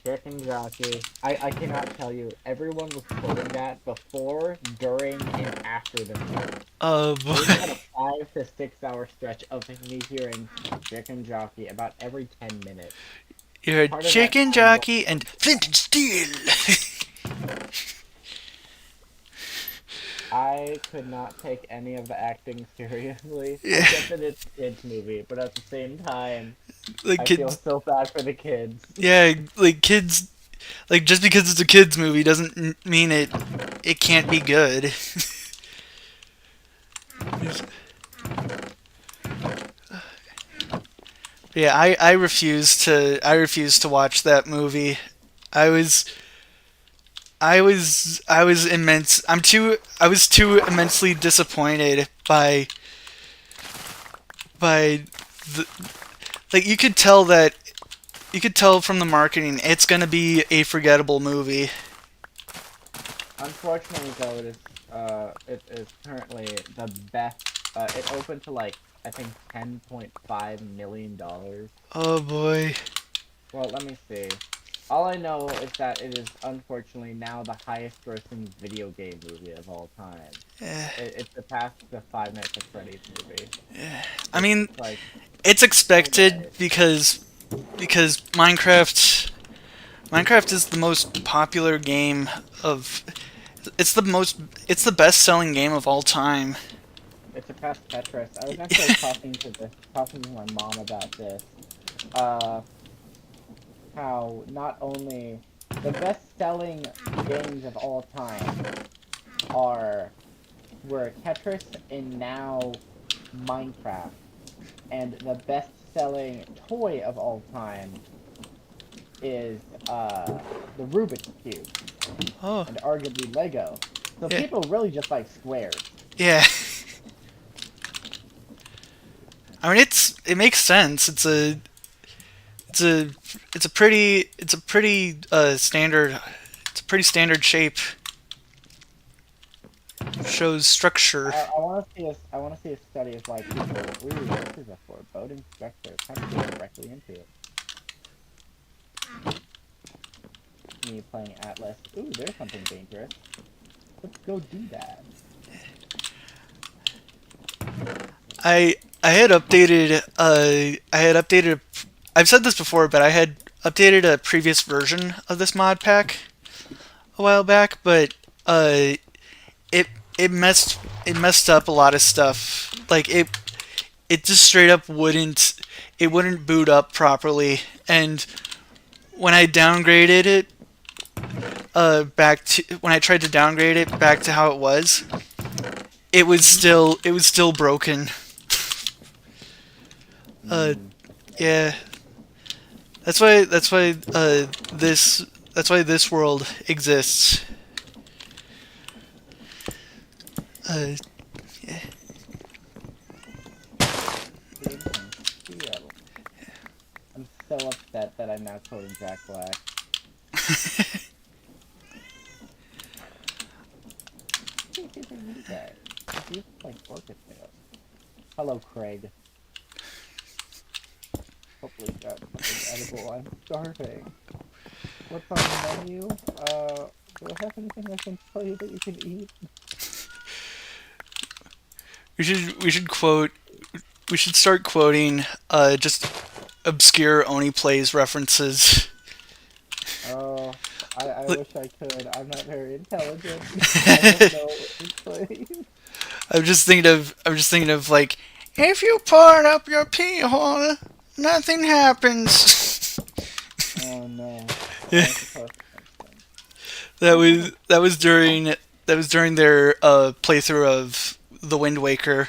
Chicken jockey. I cannot tell you. Everyone was quoting that before, during, and after the movie. Oh There was about a boy, 5 to 6 hour stretch of me hearing chicken jockey about every 10 minutes. you're a Part of that chicken time was jockey and flint and steel. I could not take any of the acting seriously. I Yeah, get that it's a kids movie, but at the same time, like I feel kids. so bad for the kids. Yeah, like kids. Like just because it's a kids movie doesn't mean it can't be good. Yeah, I refuse to watch that movie. I was I was immense I was too immensely disappointed by the like you could tell from the marketing it's going to be a forgettable movie. Unfortunately, though, it is currently the best. It opened to like I think $10.5 million. Oh boy. Well, let me see. All I know is that it is unfortunately now the highest grossing video game movie of all time. Eh, It surpassed the Five Nights at Freddy's movie. I It's mean, like it's so expected good. because Minecraft is the most popular game of it's the best-selling game of all time. It surpassed Tetris. I was actually talking to my mom about this. Uh, how not only the best-selling games of all time are were Tetris and now Minecraft, and the best-selling toy of all time is the Rubik's Cube, Oh, and arguably Lego. So yeah. people really just like squares. Yeah. I mean it makes sense. It's a it's a pretty standard it's a pretty standard shape. Shows structure. I want to see I want to see a study of like people. Ooh, this is a foreboding structure. Time to go directly into it. Me playing Atlas. Ooh, there's something dangerous. Let's go do that. I had updated I've said this before, but I had updated a previous version of this mod pack a while back, but it it messed up a lot of stuff. Like it just straight up wouldn't boot up properly, and when I downgraded it back to when I tried to downgrade it back to how it was, it was still broken. Uh, Hmm. yeah, that's why this world exists. Uh, Kids in Seattle. I'm so upset that I'm now quoting Jack Black. Hey, here's a new guy. He's like orchid tail. Hello, Craig. Hopefully you got something edible. I'm starving. What's on the menu? Do I have anything I can tell you that you can eat? we should quote we should start quoting just obscure Oni plays references. Oh, I Like, wish I could. I'm not very intelligent. I don't know what to say. I'm just thinking of like if you pour it up your pee hole, nothing happens. Oh no. How am I supposed to think? That was during their playthrough of The Wind Waker.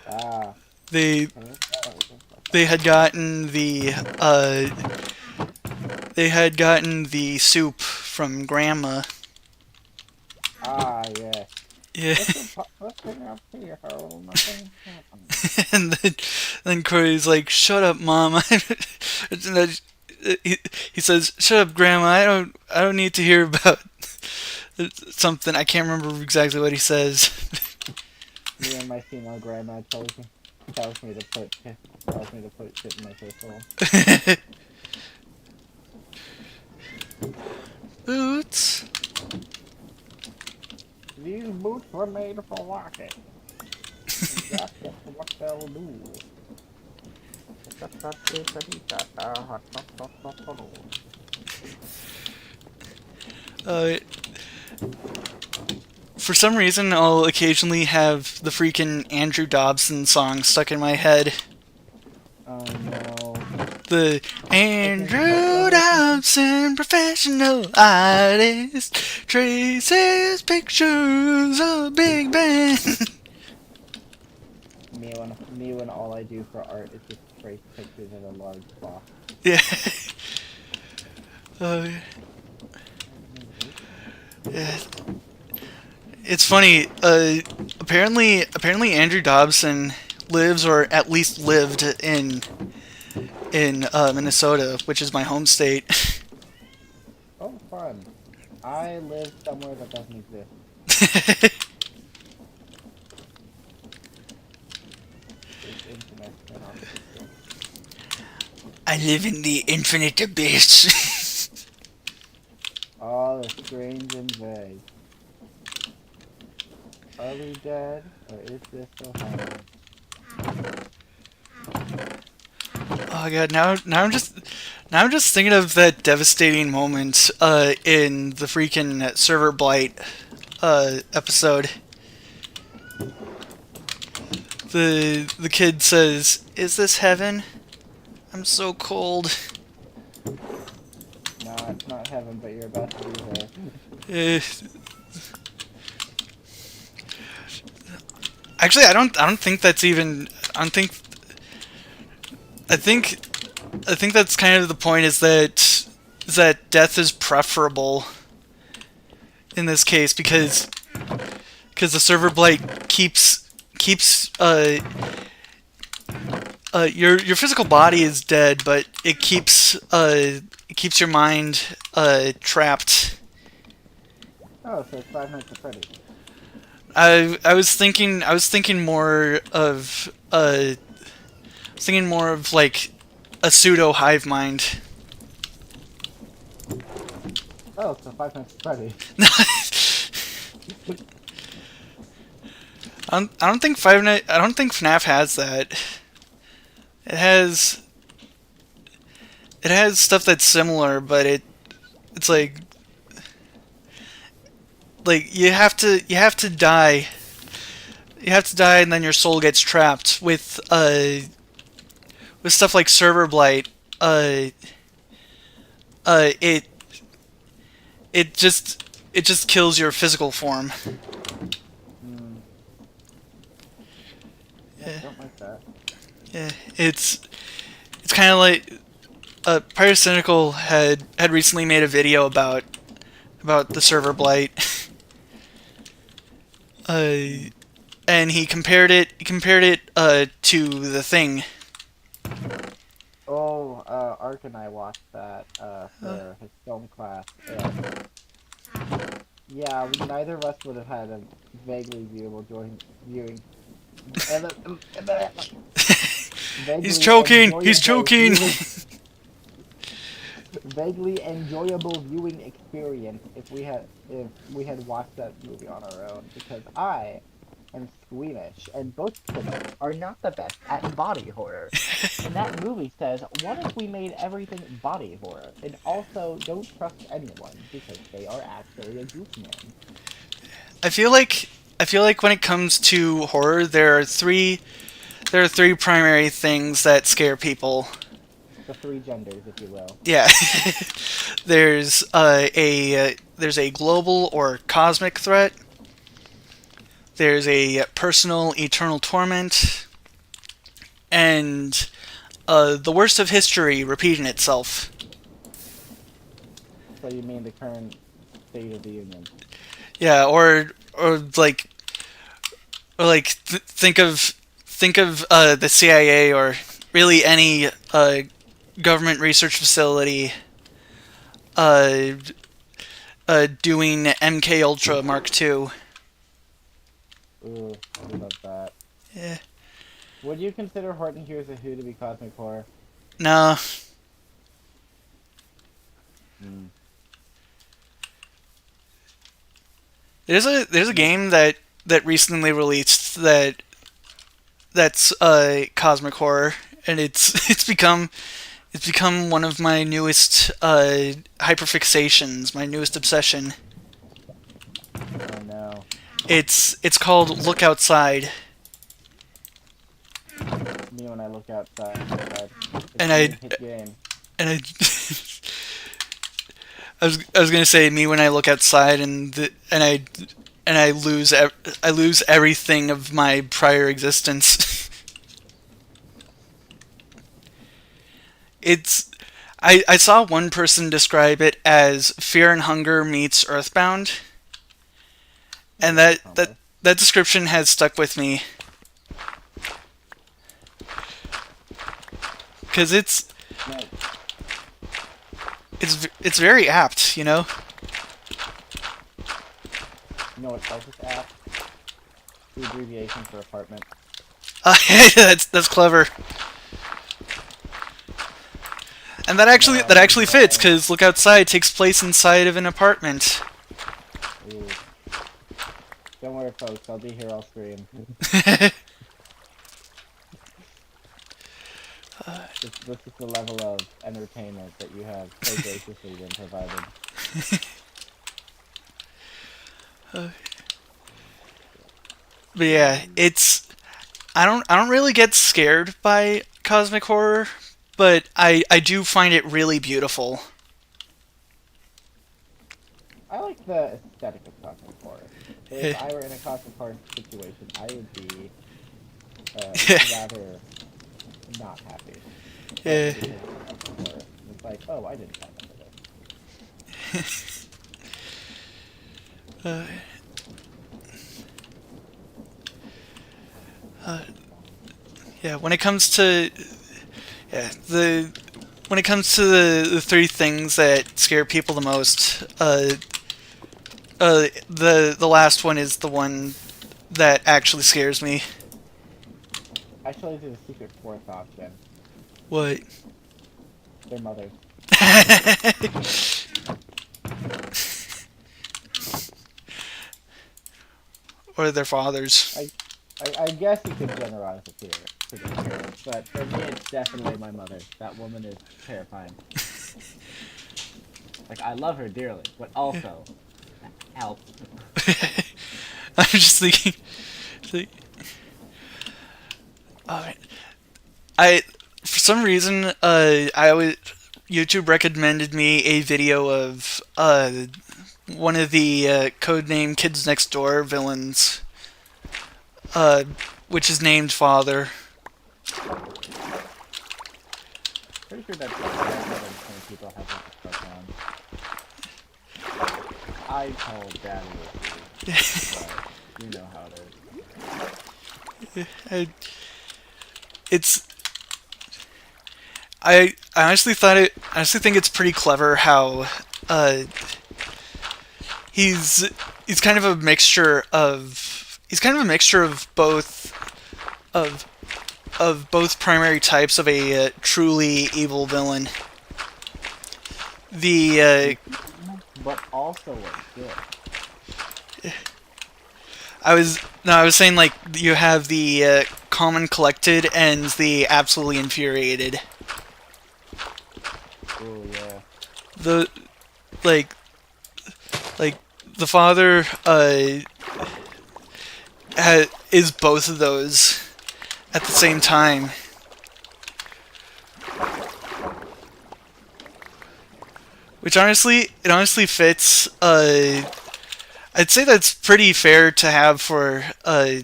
Ah, They okay. That was just like they had gotten the soup from Grandma. Ah, yeah. Yeah, Listen up here, nothing happened. and then Corey's like, "Shut up, Mom." And then he says, "Shut up, Grandma. I don't need to hear about something." I can't remember exactly what he says. Me and my female grandma tells me to put shit in my face hole. Boots. These boots were made for walking. And that's just what they'll do. Uh, for some reason, I'll occasionally have the freaking Andrew Dobson song stuck in my head. Oh no. The I think Andrew Dobson professional artist traces pictures of Big Ben. me when all I do for art is just trace pictures in a large box. Yeah. Uh, yeah. It's funny. Apparently, Andrew Dobson lives, or at least lived, in Minnesota, which is my home state. Oh, fun. I live somewhere that doesn't exist. It's infinite and non-existent. I live in the infinite abyss. All is strange and vague. Are we dead, or is this still happening? Oh god, now I'm just thinking of that devastating moment in the freaking server blight episode. The kid says, "Is this heaven? I'm so cold." No, it's not heaven, but you're about to be there. Eh, actually, I don't think that's even. I don't think. I think. I think that's kind of the point. Is that death is preferable in this case because the server blight keeps your physical body is dead, but it keeps your mind trapped. Oh, so it's Five Nights at Freddy's. I was thinking more of like a pseudo hive mind. Oh, so Five Nights at Freddy's. I don't think FNAF has that. It has stuff that's similar, but it's like you have to die. You have to die, and then your soul gets trapped with stuff like Server Blight. Uh, it it just kills your physical form. Hmm. Yeah, Yeah, don't like that. yeah. It's kind of like Pyrocynical had recently made a video about the Server Blight. And he compared it to the Thing. Oh, Ark and I watched that for his film class, and yeah, neither of us would have had a vaguely viewable viewing, He's vaguely choking. He's enjoyable choking. viewing, vaguely enjoyable viewing experience if we had watched that movie on our own, because I am squeamish, and both of us are not the best at body horror. And that movie says, what if we made everything body horror? And also, don't trust anyone, because they are actually a goof man. I feel like when it comes to horror, there are three primary things that scare people. The three genders, if you will. Yeah. There's a global or cosmic threat. There's a personal eternal torment, and the worst of history repeating itself. So you mean the current state of the union? Yeah, or think of the CIA or really any government research facility uh, doing MK Ultra Mark II. Ooh, I love that. Yeah. Would you consider Horton Hears a Who to be cosmic horror? No, Hmm. there's a game that recently released that's cosmic horror, and it's become one of my newest hyperfixations, my newest obsession. Oh no. It's called Look Outside, Me when I look outside. It's and a I new hit game. and I I was gonna say me when I look outside and I lose everything of my prior existence. it's I saw one person describe it as Fear and Hunger meets Earthbound, and Ooh, that that promise. that description has stuck with me because No, it's very apt, you know. you know what else is app? The abbreviation for apartment. That's clever, and that actually fits No. because Look Outside takes place inside of an apartment. Ooh. Don't worry, folks. I'll be here all stream. This is the level of entertainment that you have so graciously been provided. But yeah, I don't really get scared by cosmic horror, but I do find it really beautiful. I like the aesthetic of cosmic horror. If Yeah. I were in a cosmic horror situation, I would be rather not happy. Yeah. Partly because it's cosmic horror. It's like, oh, I didn't sign up for this. Uh, yeah, when it comes to the three things that scare people the most, the last one is the one that actually scares me. Actually, there's a secret fourth option. What? Their mothers. Or their fathers. I guess you could generalize it here to their parents, but for me, it's definitely my mother. That woman is terrifying. Like, I love her dearly, but also, help. I'm just thinking. Like, alright. I for some reason I always YouTube recommended me a video of one of the codename Kids Next Door villains, uh, which is named Father. Pretty sure that's when people have like a crush on. I told Daddy this, but you know how it I, it's I honestly thought it. I honestly think it's pretty clever how uh, he's he's kind of a mixture of both of both primary types of a truly evil villain. The is. But also a good. I was no, I was saying like you have the calm and collected and the absolutely infuriated. Oh yeah. The like like the father is both of those at the same time, which honestly fits. I'd say that's pretty fair to have for a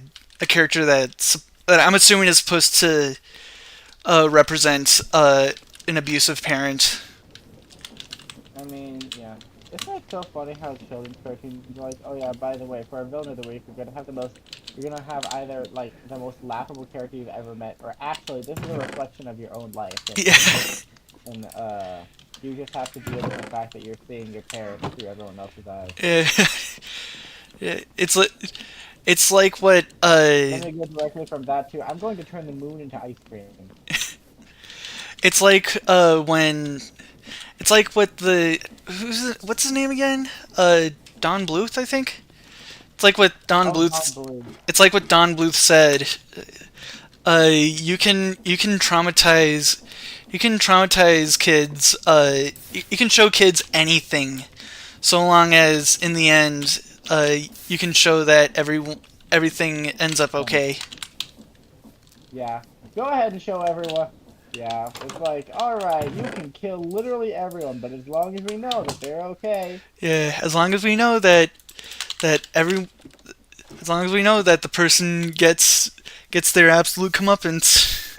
character that I'm assuming is supposed to represent an abusive parent. I mean, yeah. Isn't it so funny how children's cartoons are like, oh yeah, by the way, for our villain of the week, you're gonna have either like the most laughable character you've ever met, or actually, this is a reflection of your own life, Yeah. and you just have to deal with the fact that you're seeing your parents through everyone else's eyes. Yeah. Yeah, it's like what Let me go directly from that to, I'm going to turn the moon into ice cream. it's like when it's like what the what's his name again? Don Bluth, I think. It's like what Don Oh, Don Bluth. Blue. It's like what Don Bluth said. You can traumatize kids. You can show kids anything, so long as in the end, you can show that everything ends up okay. Yeah. Go ahead and show everyone. Yeah, it's like, alright, you can kill literally everyone, but as long as we know that they're okay. Yeah, as long as we know that every as long as we know that the person gets their absolute comeuppance.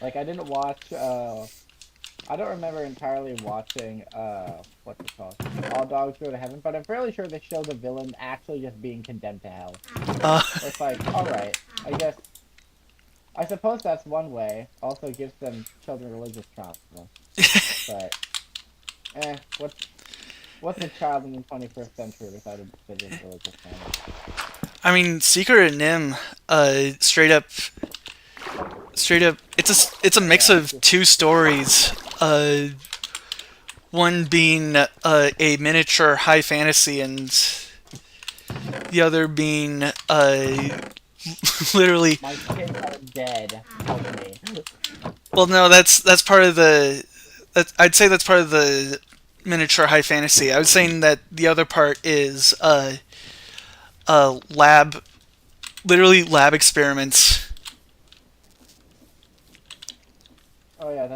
Like, I don't remember entirely watching, what's it called? All Dogs Go to Heaven, but I'm fairly sure they show the villain actually just being condemned to hell. Uh, Where it's like, alright, I suppose that's one way. Also gives them children religious trauma. But, what's a child in the 21st century without a bit of religious trauma? I mean, Secret and Nim, straight up, it's a mix Yeah, of two stories. One being a miniature high fantasy, and the other being literally. my kids are dead. Help me. Well, no, that's part of the. I'd say that's part of the miniature high fantasy. I was saying that the other part is lab, literally lab experiments. Oh yeah,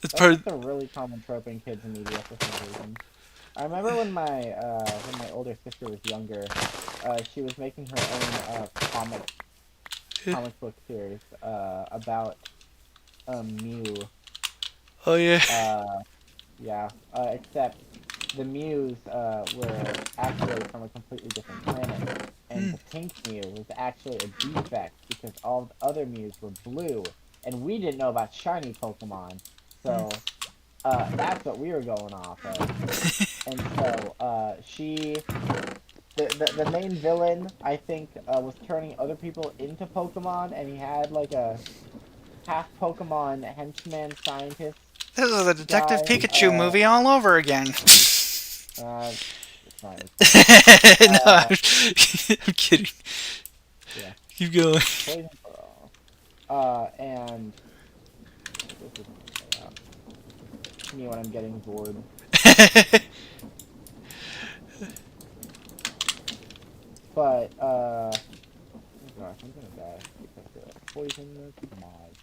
It's that's part. just a really common trope in kids media for some reason. I remember when my older sister was younger, she was making her own comic book series about Mew. Oh yeah. Uh, yeah. Except the Mews were actually from a completely different planet, and the pink Mew was actually a defect because all the other Mews were blue, and we didn't know about shiny Pokemon. So that's what we were going off of. And so the main villain, I think, was turning other people into Pokemon, and he had like a half Pokemon henchman scientist This is the Detective guy. Pikachu movie all over again. Uh, it's fine. It's fine. No, Uh, I'm kidding. yeah, Keep going. Poison for all. And this is me when I'm getting bored. But oh gosh, I'm gonna die because of poisonous mod.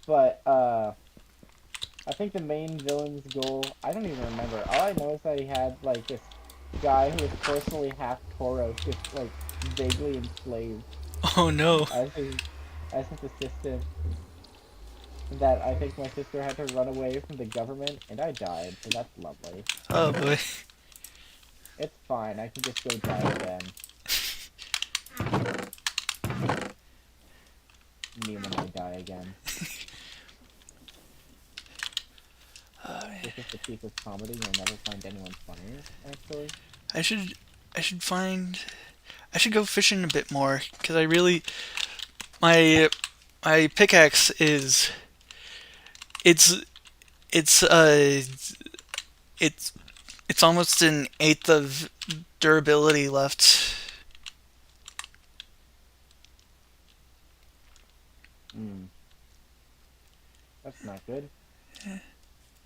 But I think the main villain's goal, I don't even remember. All I know is that he had like this guy who was personally half Tauros, just like vaguely enslaved Oh no. as his assistant. That I think my sister had to run away from the government, and I died, so that's lovely. Oh boy. It's fine, I can just go die again. Me when I die again. This is the peak of comedy, you'll never find anyone funnier, actually. I should I should find I should go fishing a bit more because I really my my pickaxe is it's it's it's it's almost an eighth of durability left. Hmm, that's not good.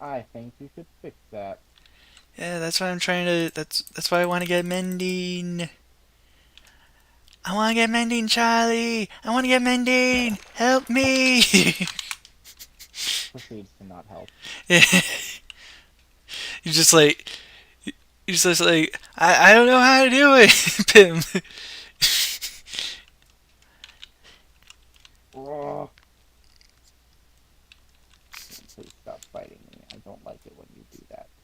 I think you should fix that. Yeah, that's why I'm trying to. That's why I want to get mending. I want to get mending, Charlie. I want to get mending. Help me. Proceeds to not help. You're just like you're just like I don't know how to do it, Pim. Ugh.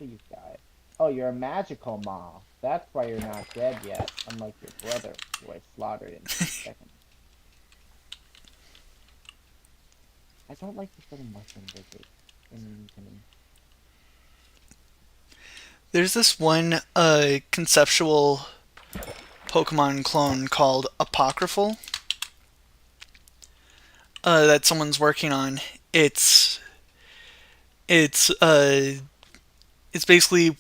Please die. Oh, you're a magical maw. That's why you're not dead yet, unlike your brother, who I slaughtered in 2 seconds. I don't like this little mushroom lizard to me. There's this one conceptual Pokemon clone called Apocryphal that someone's working on. It's it's uh it's basically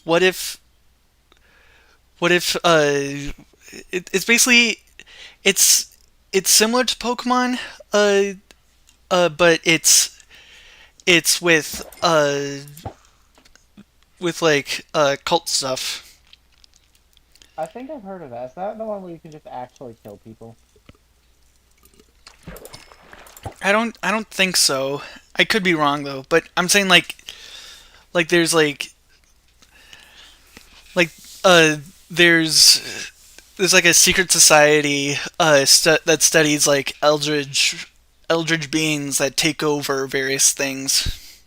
it's basically it's it's similar to Pokemon but it's with like cult stuff. I think I've heard of that. Is that the one where you can just actually kill people? I don't think so. I could be wrong though, but I'm saying like there's like uh there's like a secret society that studies like eldritch beings that take over various things.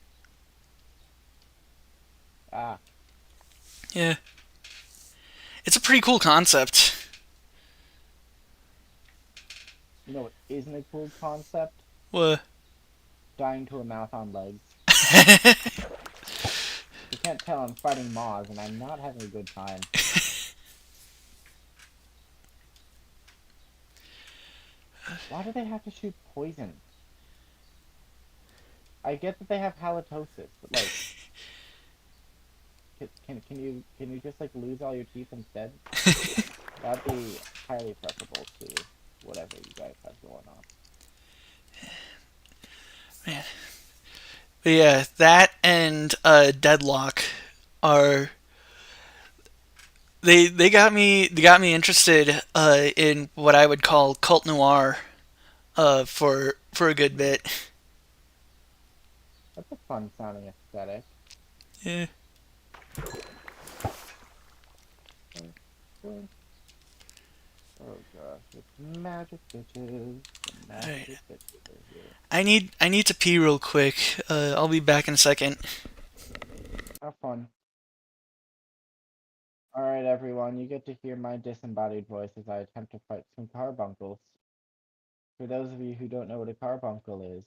Ah, Yeah, it's a pretty cool concept. you know what isn't a cool concept? What? Dying to a mouth on legs. You can't tell I'm fighting Moz, and I'm not having a good time. Why do they have to shoot poison? I get that they have halitosis, but like, can you just like lose all your teeth instead? That'd be highly preferable to whatever you guys have going on. Man. But yeah, that and Deadlock are they got me interested in what I would call cult noir for a good bit. That's a fun sounding aesthetic. Yeah. Oh gosh, it's magic bitches. The All right. magic bitches are here. I need to pee real quick. I'll be back in a second. Have fun. Alright, everyone, you get to hear my disembodied voice as I attempt to fight some carbuncles. For those of you who don't know what a carbuncle is,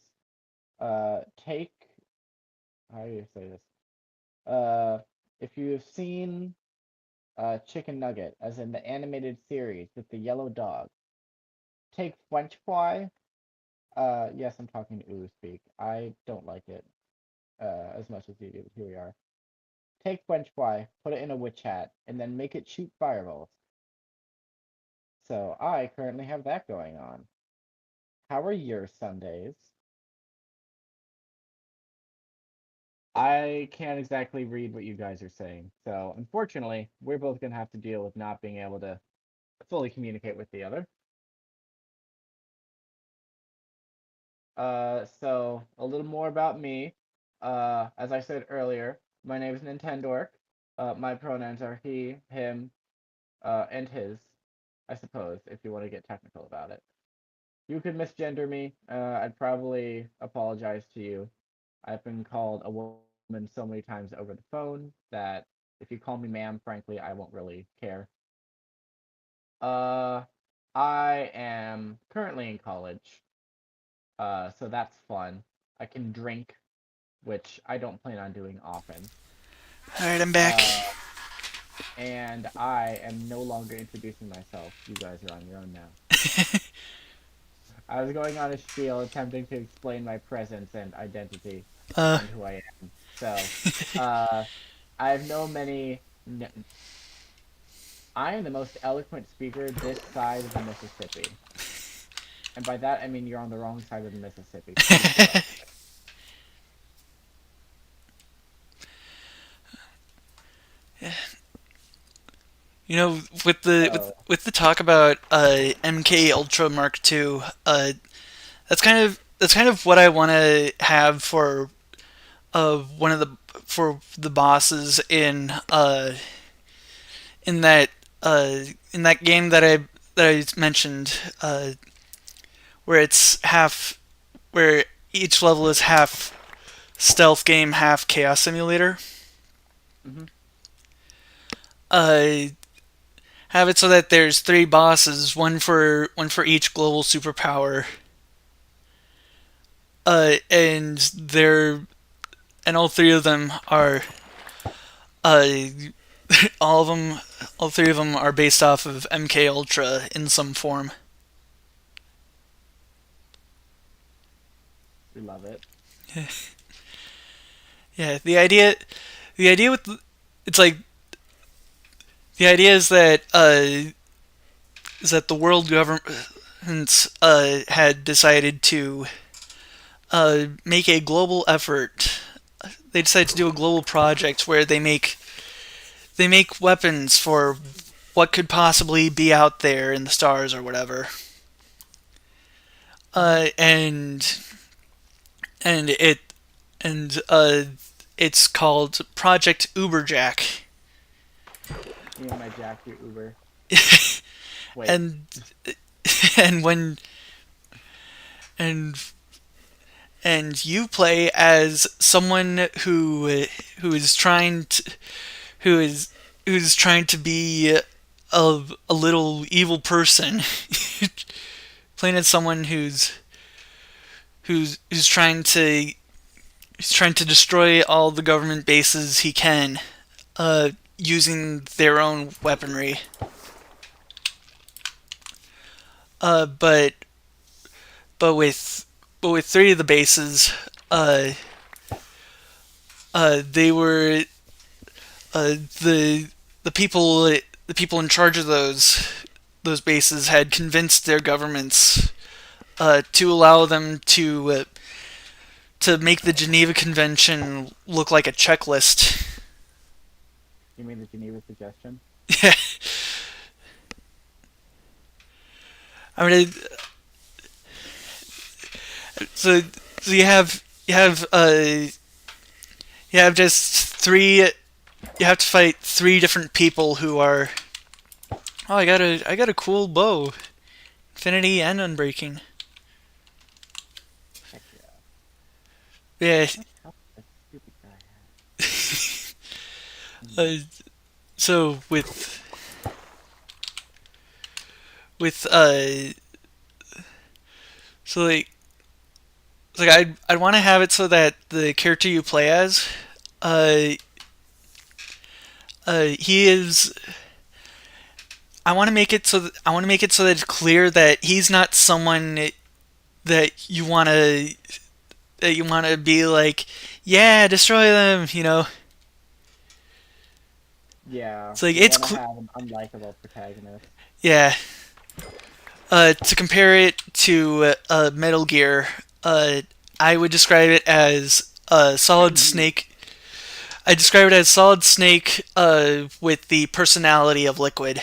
take. How do you say this? If you have seen Chicken Nugget, as in the animated series with the yellow dog, take French fry. Yes, I'm talking to Ulu speak. I don't like it as much as you do, but here we are. Take French fry, put it in a witch hat, and then make it shoot fireballs. So I currently have that going on. How are your Sundays? I can't exactly read what you guys are saying, so unfortunately, we're both gonna have to deal with not being able to fully communicate with the other. So a little more about me. As I said earlier, my name is Nintendork. My pronouns are he, him, and his, I suppose, if you want to get technical about it. You could misgender me. I'd probably apologize to you. I've been called a woman so many times over the phone that if you call me ma'am, frankly, I won't really care. Uh, I am currently in college, so that's fun. I can drink, which I don't plan on doing often. All right, I'm back. Uh, and I am no longer introducing myself. You guys are on your own now. I was going on a spiel attempting to explain my presence and identity uh, and who I am. So, uh, I've known many. I am the most eloquent speaker this side of the Mississippi. And by that, I mean you're on the wrong side of the Mississippi. Please get over it. you know, with the with So, with the talk about MK Ultra Mark II, that's kind of what I want to have for one of the bosses in that in that game that I mentioned, where it's half where each level is half stealth game, half chaos simulator. mm-hmm. uh, have it so that there's three bosses, one for each global superpower, and they're and all three of them are uh, all of them, all three of them are based off of MK Ultra in some form. We love it. Yeah, the idea with it's like the idea is that the world governments had decided to make a global effort. They decided to do a global project where they make weapons for what could possibly be out there in the stars or whatever. Uh, and and it and it's called Project Uberjack. Me and my Jack, your Uber. Wait, and and when and and you play as someone who is trying to who is who's trying to be a little evil person, playing as someone who's trying to he's trying to destroy all the government bases he can, using their own weaponry. Uh, but but with three of the bases, uh, they were the people in charge of those bases had convinced their governments to allow them to make the Geneva Convention look like a checklist. you mean the Geneva suggestion? Yeah, I mean, so so you have just three. You have to fight three different people who are. Oh, I got a cool bow, Infinity and Unbreaking. Heck yeah. Yeah. How much health does this stupid guy have? uh, so with so like I'd want to have it so that the character you play as, uh, he is. I want to make it so that it's clear that he's not someone that you want to be like, yeah, destroy them. Yeah, It's like you it's want to have an unlikable protagonist. yeah. To compare it to Metal Gear, I would describe it as Solid Snake. I describe it as Solid Snake with the personality of Liquid.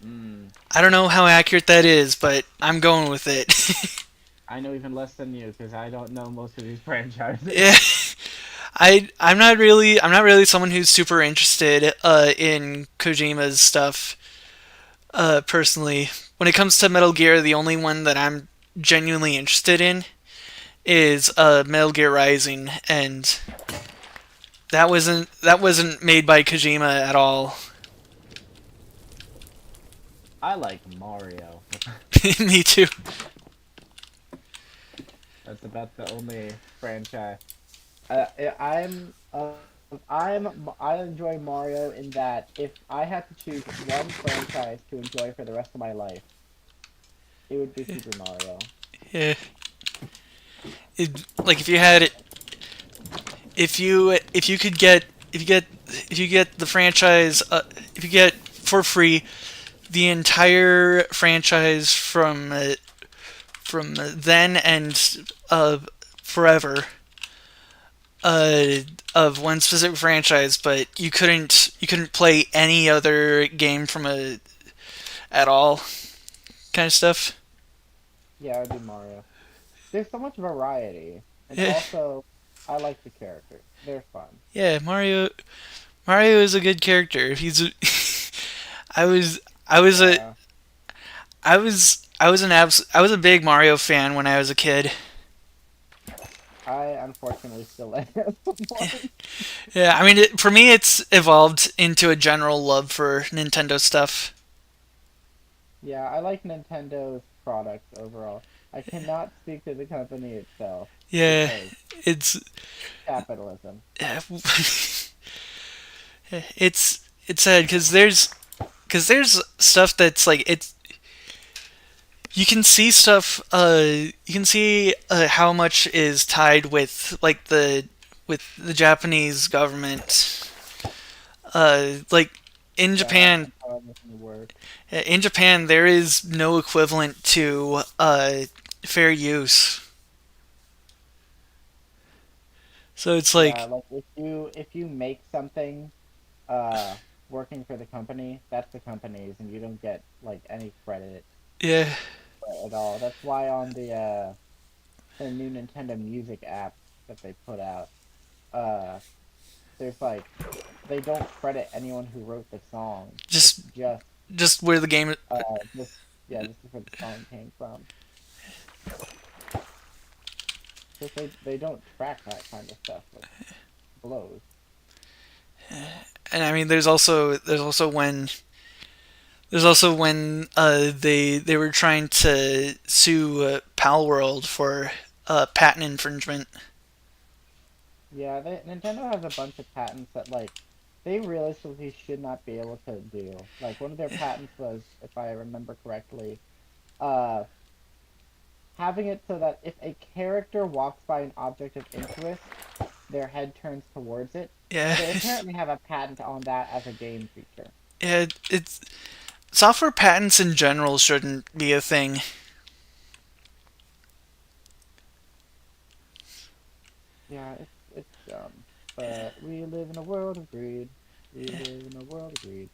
Mm. I don't know how accurate that is, but I'm going with it. I know even less than you because I don't know most of these franchises. Yeah, I'm not really someone who's super interested in Kojima's stuff. Personally, when it comes to Metal Gear, the only one that I'm genuinely interested in is Metal Gear Rising, and that wasn't made by Kojima at all. I like Mario. Me too. That's about the only franchise. I'm I enjoy Mario in that if I had to choose one franchise to enjoy for the rest of my life, it would be Super Mario. Yeah. Like if you had it, if you get the franchise, if you get for free the entire franchise from then and forever, of one specific franchise, but you couldn't play any other game from a at all, kind of stuff. Yeah, it would be Mario. There's so much variety, and Yeah, also I like the characters. They're fun. yeah. Mario is a good character. I was I was a Yeah, I was I was a big Mario fan when I was a kid. I unfortunately still am one. Yeah, I mean, for me, it's evolved into a general love for Nintendo stuff. Yeah, I like Nintendo's products overall. I cannot speak to the company itself Yeah, because it's capitalism. yeah, it's sad because there's stuff that's like it's you can see stuff you can see how much is tied with the Japanese government like in Yeah, Japan and how everything works. there is no equivalent to fair use, so it's Yeah, like like if you make something uh working for the company, that's the company's, and you don't get like any credit yeah at all. That's why on the new Nintendo Music app that they put out, uh, there's like they don't credit anyone who wrote the songs. It's just just where the game this yeah, this is where the song came from. Because they don't track that kind of stuff, which blows. and I mean there's also when they were trying to sue Pal World for patent infringement. Yeah, Nintendo has a bunch of patents that like they realistically should not be able to do. Like one of their patents was, if I remember correctly, uh having it so that if a character walks by an object of interest, their head turns towards it. Yeah, They apparently have a patent on that as a game feature. yeah. It's software patents in general shouldn't be a thing. Yeah, it's dumb. But we live in a world of greed. We live in a world of greed.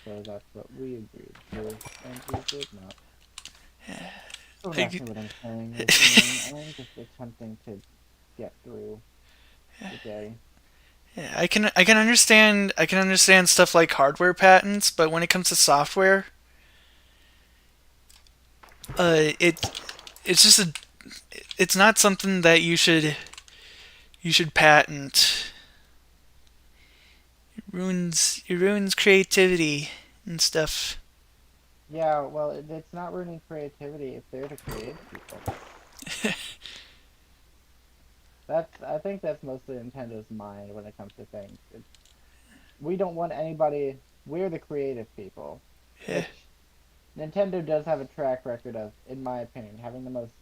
So that's what we agreed to, and we did not. Don't ask Like, me what I'm saying, listening. I'm just attempting to get through the day. yeah, I can understand stuff like hardware patents, but when it comes to software, uh, it it's just a it's not something that you should patent. It ruins creativity and stuff. Yeah, well, it's not ruining creativity if they're the creative people. I think that's mostly Nintendo's mind when it comes to things. We don't want anybody. We're the creative people, Yeah, which Nintendo does have a track record of, in my opinion, having the most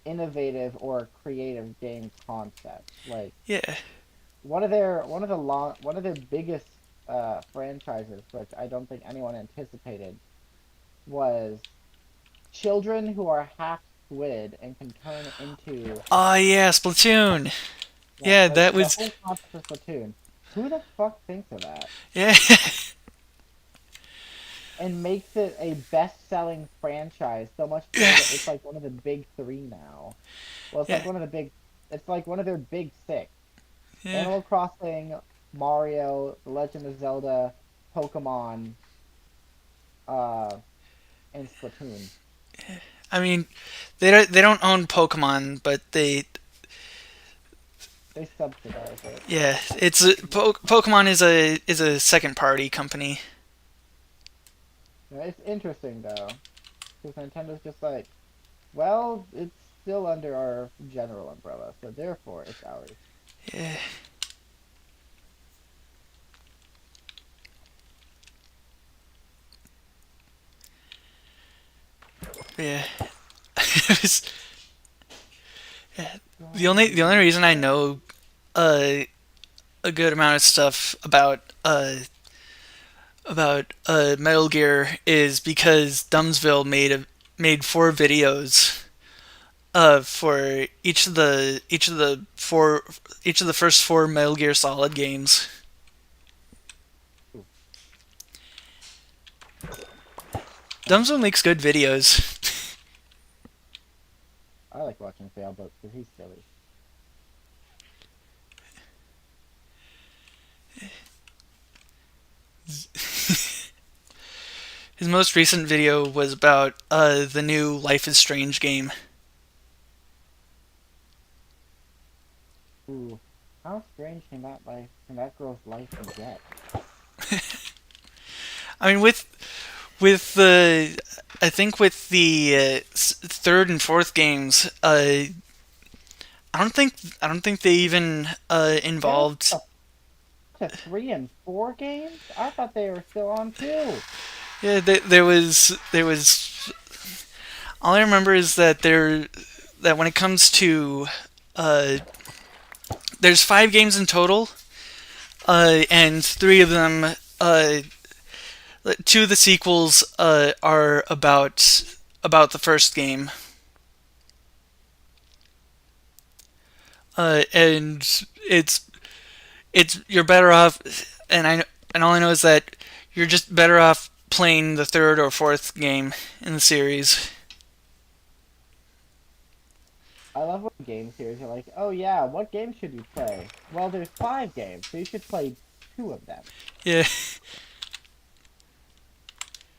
innovative or creative game concepts. Like yeah, one of their biggest franchises, which I don't think anyone anticipated, was children who are half squid and can turn into oh yeah, Splatoon. yeah, Yeah, like that the was whole concept of Splatoon. Who the fuck thinks of that? yeah, And makes it a best-selling franchise so much so yeah, that it's like one of the big three now. Well, yeah, it's like one of their big six. yeah. Animal Crossing, Mario, The Legend of Zelda, Pokemon, uh, and Splatoon. I mean, they don't own Pokemon, but They subsidize it. yeah, Pokemon is a second party company. Yeah, it's interesting though, because Nintendo's just like, well, it's still under our general umbrella, so therefore it's ours. Yeah, yeah. It was- the only reason I know uh, a good amount of stuff Metal Gear is because Dumbsville made four videos for each of the first four Metal Gear Solid games. Ooh, Dumbsville makes good videos. I like watching Failboat because he's silly. His most recent video was about the new Life is Strange game. Ooh, how strange can that girl's life get? I mean, with the I think with the third and fourth games, I don't think they even There's involved. up to 3 and 4 games. I thought they were still on two. Yeah, there was. All I remember is that when it comes to uh, there's 5 games in total, and 3 of them, two of the sequels are about the first game, and it's you're better off, and all I know is that you're just better off playing the third or fourth game in the series. I love when game series are like, oh yeah, what game should you play? Well, there's 5 games, so you should play 2 of them Yeah,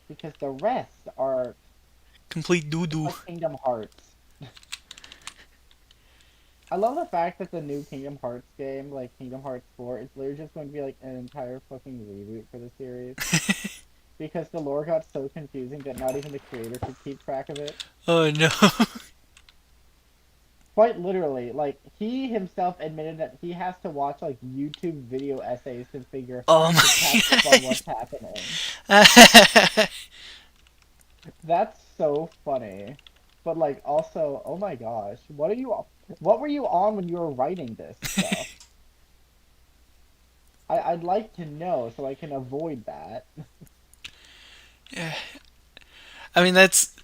because the rest are complete doo just doo. like Kingdom Hearts. I love the fact that the new Kingdom Hearts game, like Kingdom Hearts 4, is literally just going to be like an entire fucking reboot for the series because the lore got so confusing that not even the creator could keep track of it. Oh no. Quite literally, like he himself admitted that he has to watch like YouTube video essays Oh to catch up on my what's happening. god. That's so funny. But like also, oh my gosh, what were you on when you were writing this stuff? I'd like to know so I can avoid that. Yeah. I mean, that's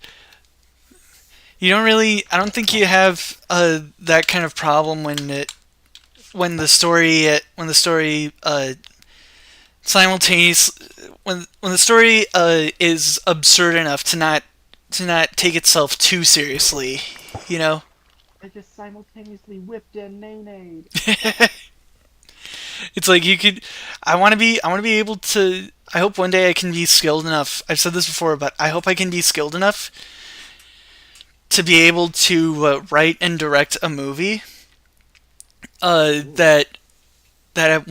you don't really. I don't think you have that kind of problem when the story simultaneous when the story is absurd enough to not take itself too seriously. You know. I just simultaneously whipped in Nade. It's like you could. I want to be able to. I hope one day I can be skilled enough. I've said this before, but I hope I can be skilled enough to be able to write and direct a movie Ooh. that that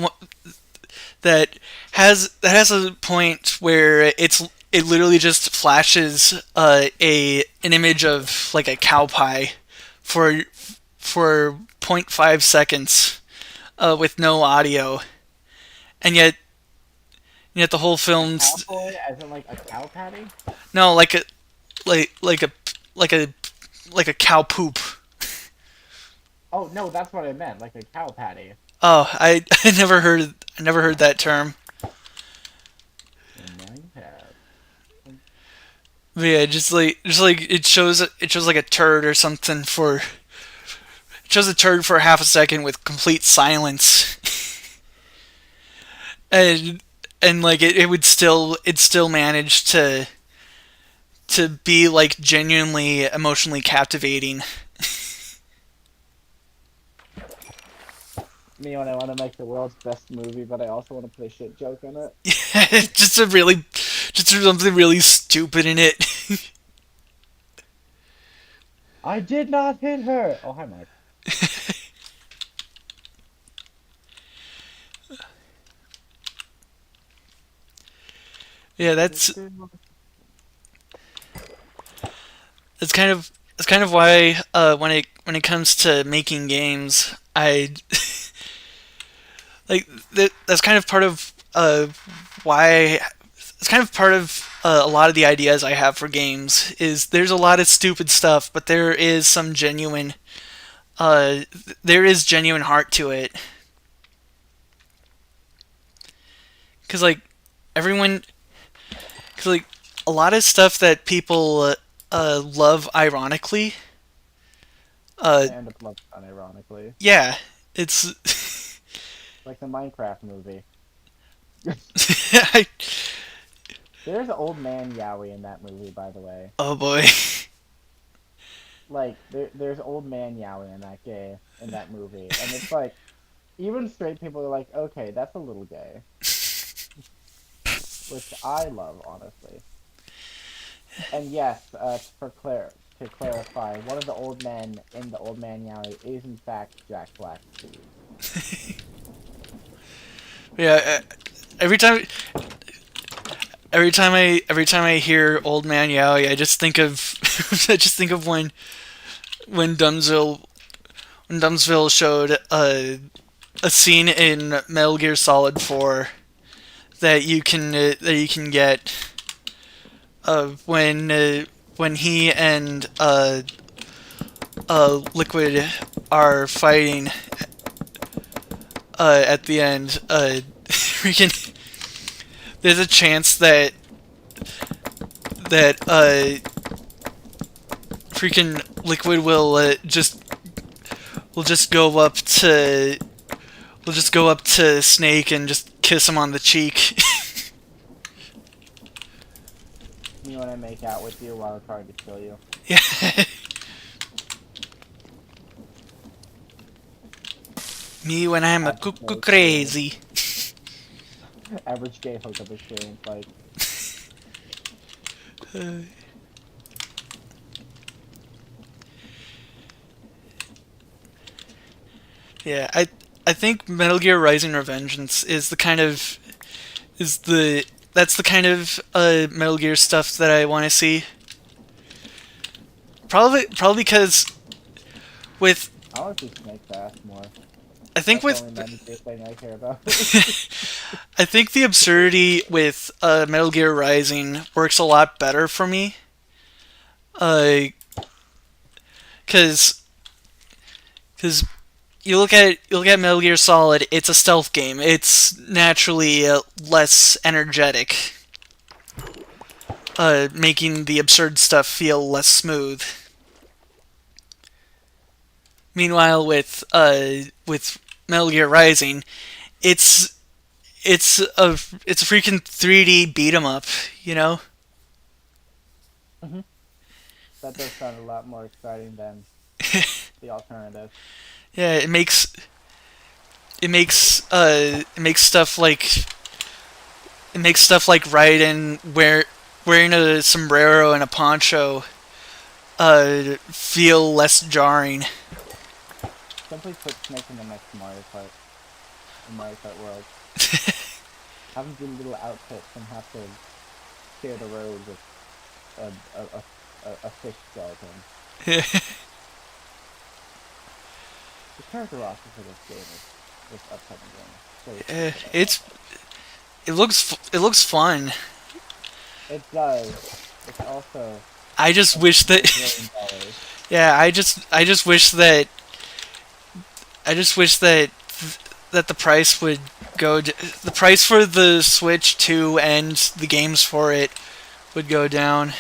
that has a point where it literally just flashes a an image of like a cow pie for for zero point 0.5 seconds with no audio, and yet the whole A film's cowboy as in like a cow patty? no like like a like a like a cow poop. Oh no, that's what I meant, like a cow patty. Oh, I never heard that term. And now you have. But yeah, just like it shows like a turd or something for it shows a turd for half a second with complete silence, and like it would still it still manage to be like genuinely emotionally captivating. Me when I want to make the world's best movie, but I also want to put a shit joke in it. just a really just something really stupid in it. I did not hit her. Oh hi, Mike. Yeah, that's kind of why when it comes to making games, I like that's kind of part of why it's kind of part of a lot of the ideas I have for games is there's a lot of stupid stuff, but uh, there is genuine heart to it. Cause like everyone, cause like a lot of stuff that people love ironically, uh, I end up loving it unironically. yeah, it's Like the Minecraft movie. I, There's old man Yowie in that movie, by the way. oh boy. Like there's old man Yowie in that movie, and it's like even straight people are like, okay, that's a little gay, which I love honestly. And yes, to clarify, one of the old men in the old man Yowie is in fact Jack Black's Steve. Yeah, every time every time I hear Old Man Yowie, I just think of I just think of when Dumbsville showed a scene in Metal Gear Solid 4 that you can get when he and Liquid are fighting at the end. Freaking, there's a chance that freaking Liquid will just go up to will just go up to Snake and just kiss him on the cheek. Me when I make out with you while trying to kill you. Yeah. Me when I'm a Average cuckoo gay experience. crazy. Average gay hookup experience. Like, Uh, yeah, I think Metal Gear Rising: Revengeance is the kind of is the that's the kind of Metal Gear stuff that I want to see. Probably because with I want to see Snake fast more. I think That's the with only Metal Gear thing I care about. I think the absurdity with Metal Gear Rising works a lot better for me. Uh, cause cause you look at Metal Gear Solid. It's a stealth game. It's naturally less energetic, making the absurd stuff feel less smooth. Meanwhile, with Metal Gear Rising, it's it's a freaking 3D beat 'em up. You know? Hmm. That does sound a lot more exciting than the alternative. Yeah, it makes stuff like Raiden wearing a sombrero and a poncho feel less jarring. Simply put Snake in the next Mario Kart, in Mario Kart World. Have him do little outfits and have to share the road with a, a, a fish skeleton. The character roster for this game is this upcoming game is so stupid. I love it's it looks fun. it. It does. It's also I just a wish that $1 billion. yeah, I just wish that the price would the price for the Switch 2 and the games for it would go down.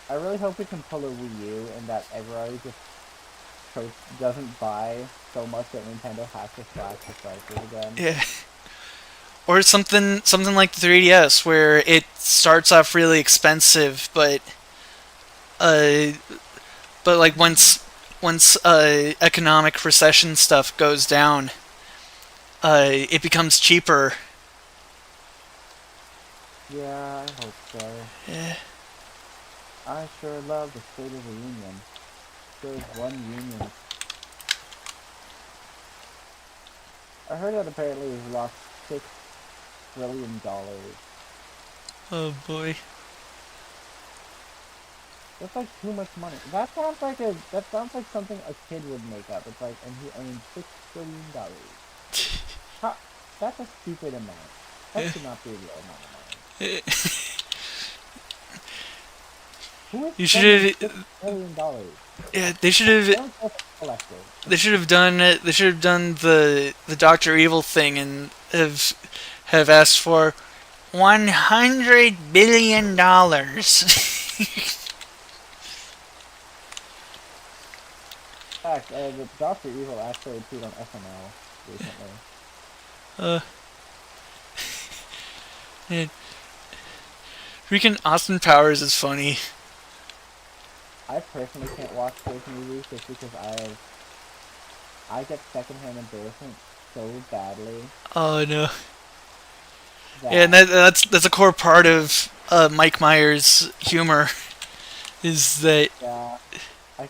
I really hope we can pull a Wii U and that everybody just doesn't buy so much that Nintendo has to slash the prices again. Yeah. Or something like the 3DS where it starts off really expensive uh but like once economic recession stuff goes down, it becomes cheaper. Yeah, I hope so. Yeah. I sure love the State of the Union. There's one union. I heard that apparently we've lost $6 trillion. Oh boy. That's like too much money. That sounds like something a kid would make up. It's like, and he earned $6 trillion. How, that's a stupid amount. That should not be a real amount of money. Who is You spending should $6 trillion? yeah, I don't know if it's collective. they should have done the Doctor Evil thing and have asked for $100 billion. In fact, the Doctor Evil actually appeared on SNL recently. uh, man, freaking Austin Powers is funny. I personally can't watch those movies just because I get secondhand embarrassment so badly Oh no. Yeah, and that that's a core part of Mike Myers' humor is that yeah, I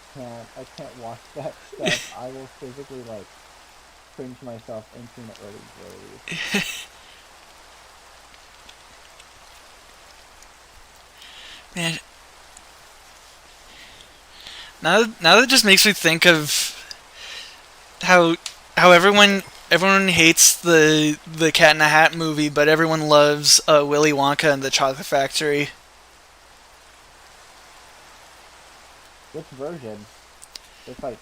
can't watch that stuff. I will physically like cringe myself into an early grave. Man, now that just makes me think of how everyone hates the Cat in the Hat movie, but everyone loves Willy Wonka and the Chocolate Factory. Which version? There's like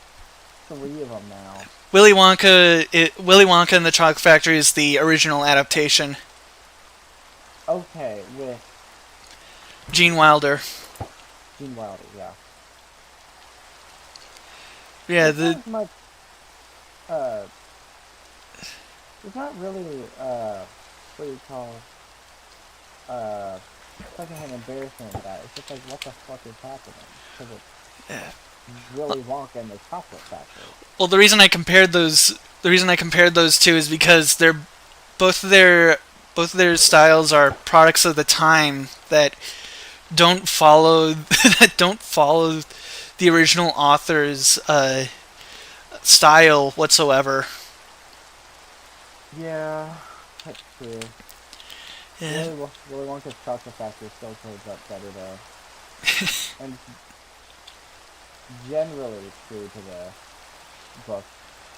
three of them now. Willy Wonka and the Chocolate Factory is the original adaptation. Okay, with Gene Wilder. Gene Wilder, yeah. Yeah, There's not the as much. Uh, there's not really. What do you call? Uh, secondhand embarrassment of that. It's just like, what the fuck is happening? Because it's Willy Wonka and the Chocolate Factory. well, the reason I compared those two is because both of their styles are products of the time that don't follow that don't follow the original author's style whatsoever. Yeah, that's true. Yeah, Willy Wonka's Chocolate Factory still holds up better though, and generally true to the book.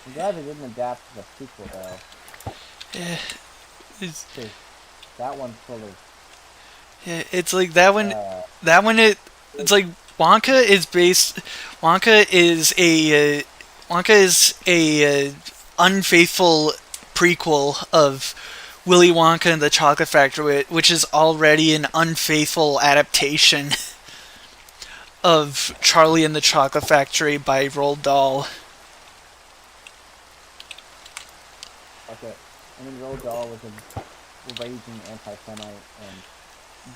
I'm glad they didn't adapt the sequel though, yeah, it's, because that one's full of yeah, it's like that one. uh, That one it's like Wonka is a unfaithful prequel of Willy Wonka and the Chocolate Factory, which is already an unfaithful adaptation of Charlie and the Chocolate Factory by Roald Dahl. okay. I mean, Roald Dahl was a raging anti-Semite and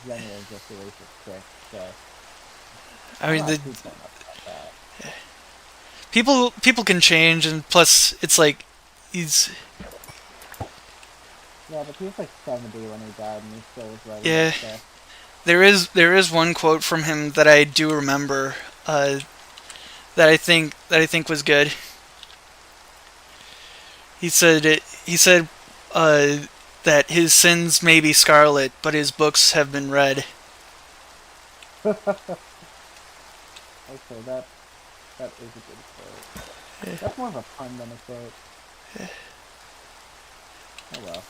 generally just a racist prick, so I I'm mean, not the too torn up about that. people can change, and plus, it's like he's Yeah, but he was like 70 when he died, and he still was writing that yeah. stuff. There is one quote from him that I do remember that I think was good. He said that his sins may be scarlet, but his books have been red. Okay, that is a good quote. That's more of a pun than a quote. Oh well.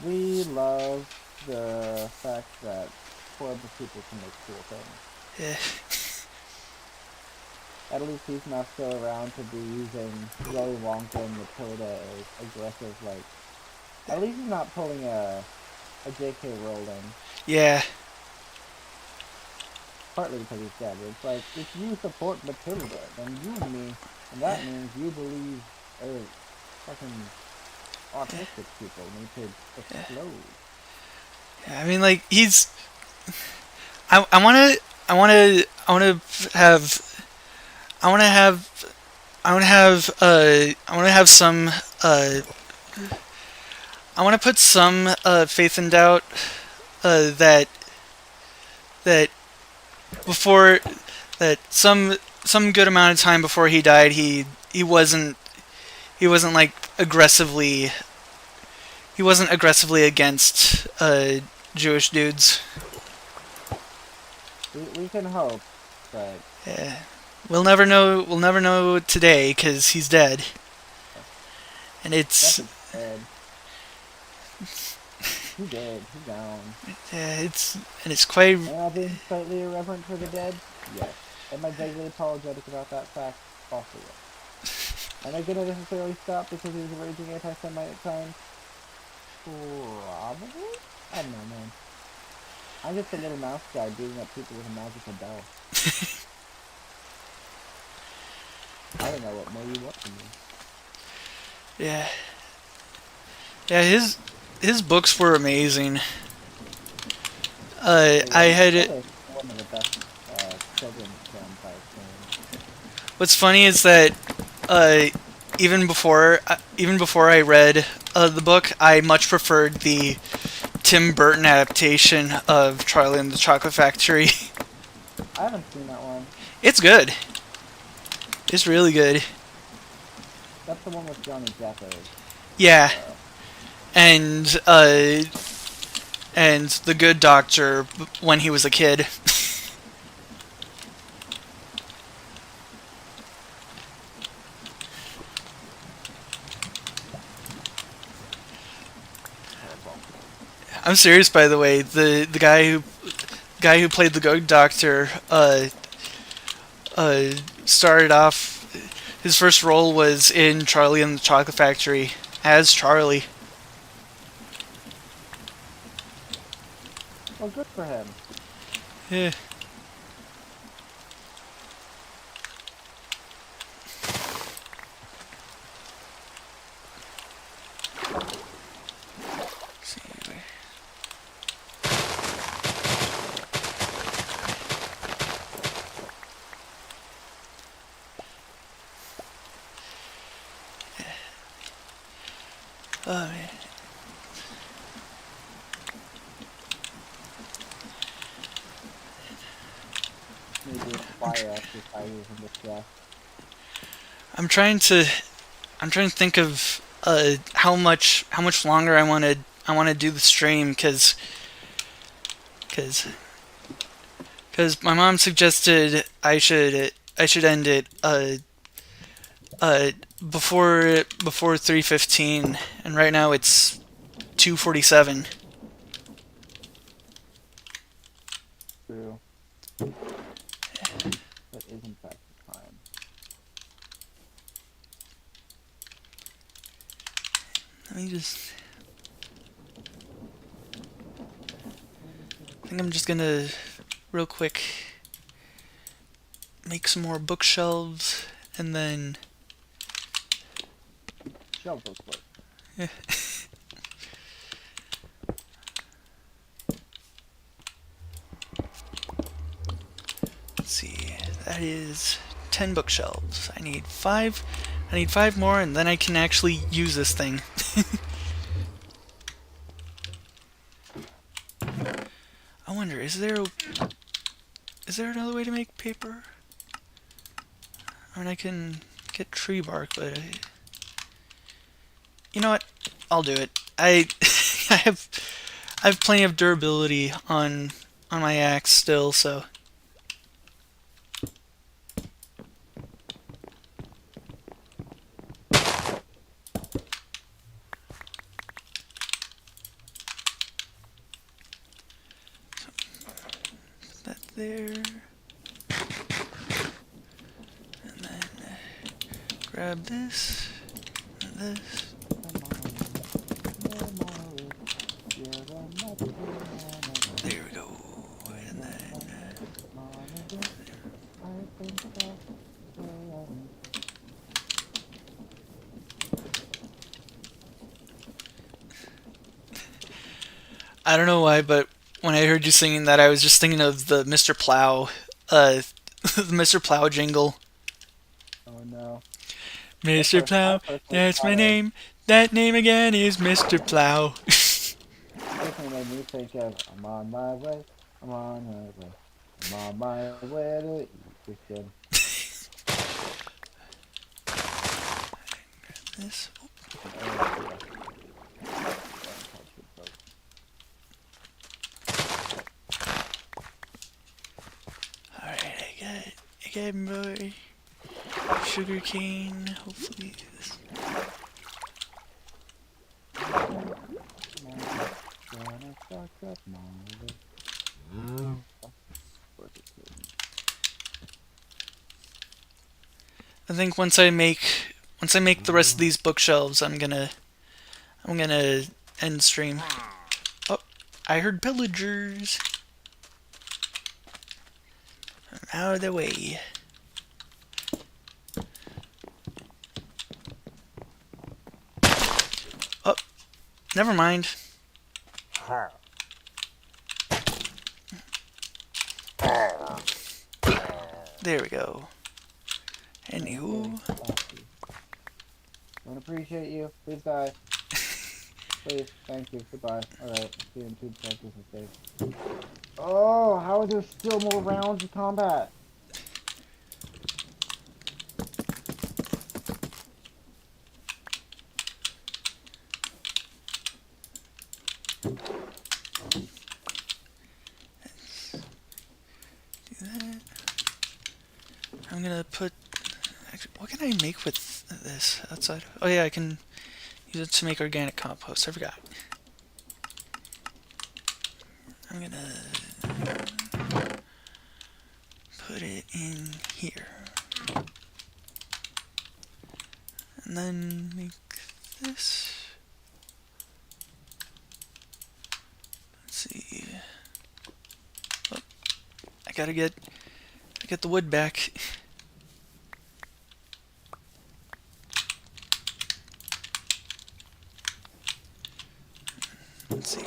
We love the fact that horrible people can make cool things. Yeah, At least he's not still around to be using Willy Wonka and Matilda as aggressive, like... At least he's not pulling a J.K. Rowling. yeah, Partly because he's dead. It's like, if you support Matilda, then you and me, and that means you believe fucking autistic people need to explode. I mean, like he's. I want to. I want to have. I want to have. I want to have. I want to have some. I want to put some faith and doubt that that before that some good amount of time before he died, he wasn't like aggressively he wasn't aggressively against Jewish dudes. We can hope, but Yeah. We'll never know. We'll never know today because he's dead, and it's definitely dead. He dead. He's gone. it's quite Am I being slightly irreverent for the dead? Yes. Am I vaguely apologetic about that fact? Also yes. Am I gonna necessarily stop because he was a raging anti-Semite at times? Probably? I don't know, man. I'm just a little mouse guy beating up people with a magical bell. I don't know what more you want from me. yeah. His books were amazing. I had it. Probably one of the best children's films I've seen. What's funny is that uh, even before I read the book, I much preferred the Tim Burton adaptation of Charlie and the Chocolate Factory. I haven't seen that one. It's good. It's really good. That's the one with Johnny Depp is. Yeah, Uh, and and the good doctor when he was a kid. Terrible. I'm serious, by the way. The guy who played the good doctor started off. His first role was in Charlie and the Chocolate Factory as Charlie. Well, good for him. Yeah. Oh man. Need to fire exercises in the chest. I'm trying to I'm trying to think of how much longer I want to do the stream cuz cuz my mom suggested I should end it uh before 3:15 and right now it's 2:47. True. That is in fact the time. Let me just I think I'm just going to real quick make some more bookshelves and then Shelves look work. let's see. That is 10 bookshelves. I need 5 more and then I can actually use this thing. I wonder, is there another way to make paper? I mean, I can get tree bark, but you know what? I'll do it. I have I have plenty of durability on my axe still, so that there. And then grab this and this. There we go. And then I don't know why, but when I heard you singing that, I was just thinking of the Mr. Plow, the Mr. Plow jingle. Oh no. Mr. I Plow, personally that's my thought of. name. That name again is Mr. Plow. Personally made me think of I'm on my way. I'm on my way. I'm on my way to eat chicken. This. Oh, yeah. Don't touch it, folks. Alright, I got more sugar cane. Hopefully this. Gonna suck up my lip. Work it to me. I think once I make the rest of these bookshelves, I'm gonna end stream. Oh, I heard pillagers. Out of the way. Oh, never mind. There we go. Anywho. Don't appreciate you. Please die. Please. Thank you. Goodbye. Alright. See you in 2 seconds and save. Oh, how are there still more rounds of combat? Do that. I'm gonna put. What can I make with this outside? Oh yeah, I can use it to make organic compost. I forgot. I'm gonna put it in here. And then make this. Let's see. Oh, I get the wood back. Let's see.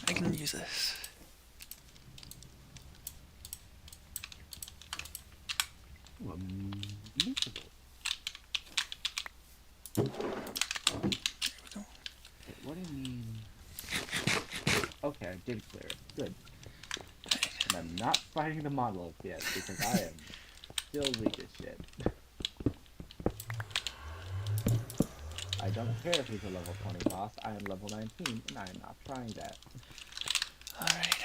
I can use this. Wonderful. There we go. What do you mean? Okay, I did clear it. Good. And I'm not fighting the monolith yet because I am still weak as shit. I don't care if he's a level 20 boss. I am level 19 and I am not trying that. Alright.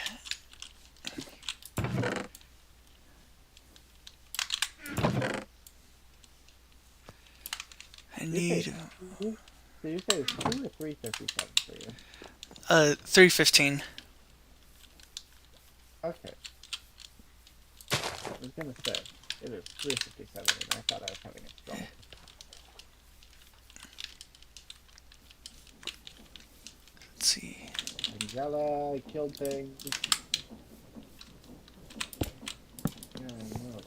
I need Did you say it's 2 or 357 for you? 315. Okay. I was gonna say, it is 357 and I thought I was having a stroke. Let's see. Angela, I killed things. Yeah, I know.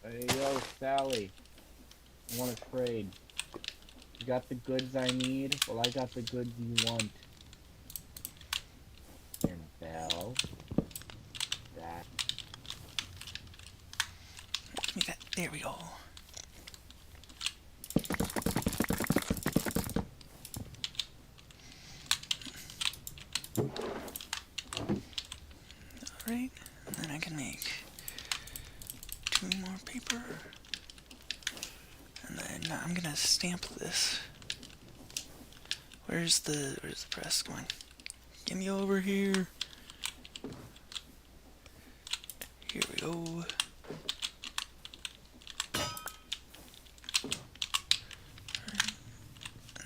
Hey yo, Sally. I want to trade. You got the goods I need? Well, I got the goods you want. Annabelle. That. Give me that. There we go. Alright. And then I can make 2 more paper. And then I'm gonna stamp this. Where's the press going? Get me over here. Here we go.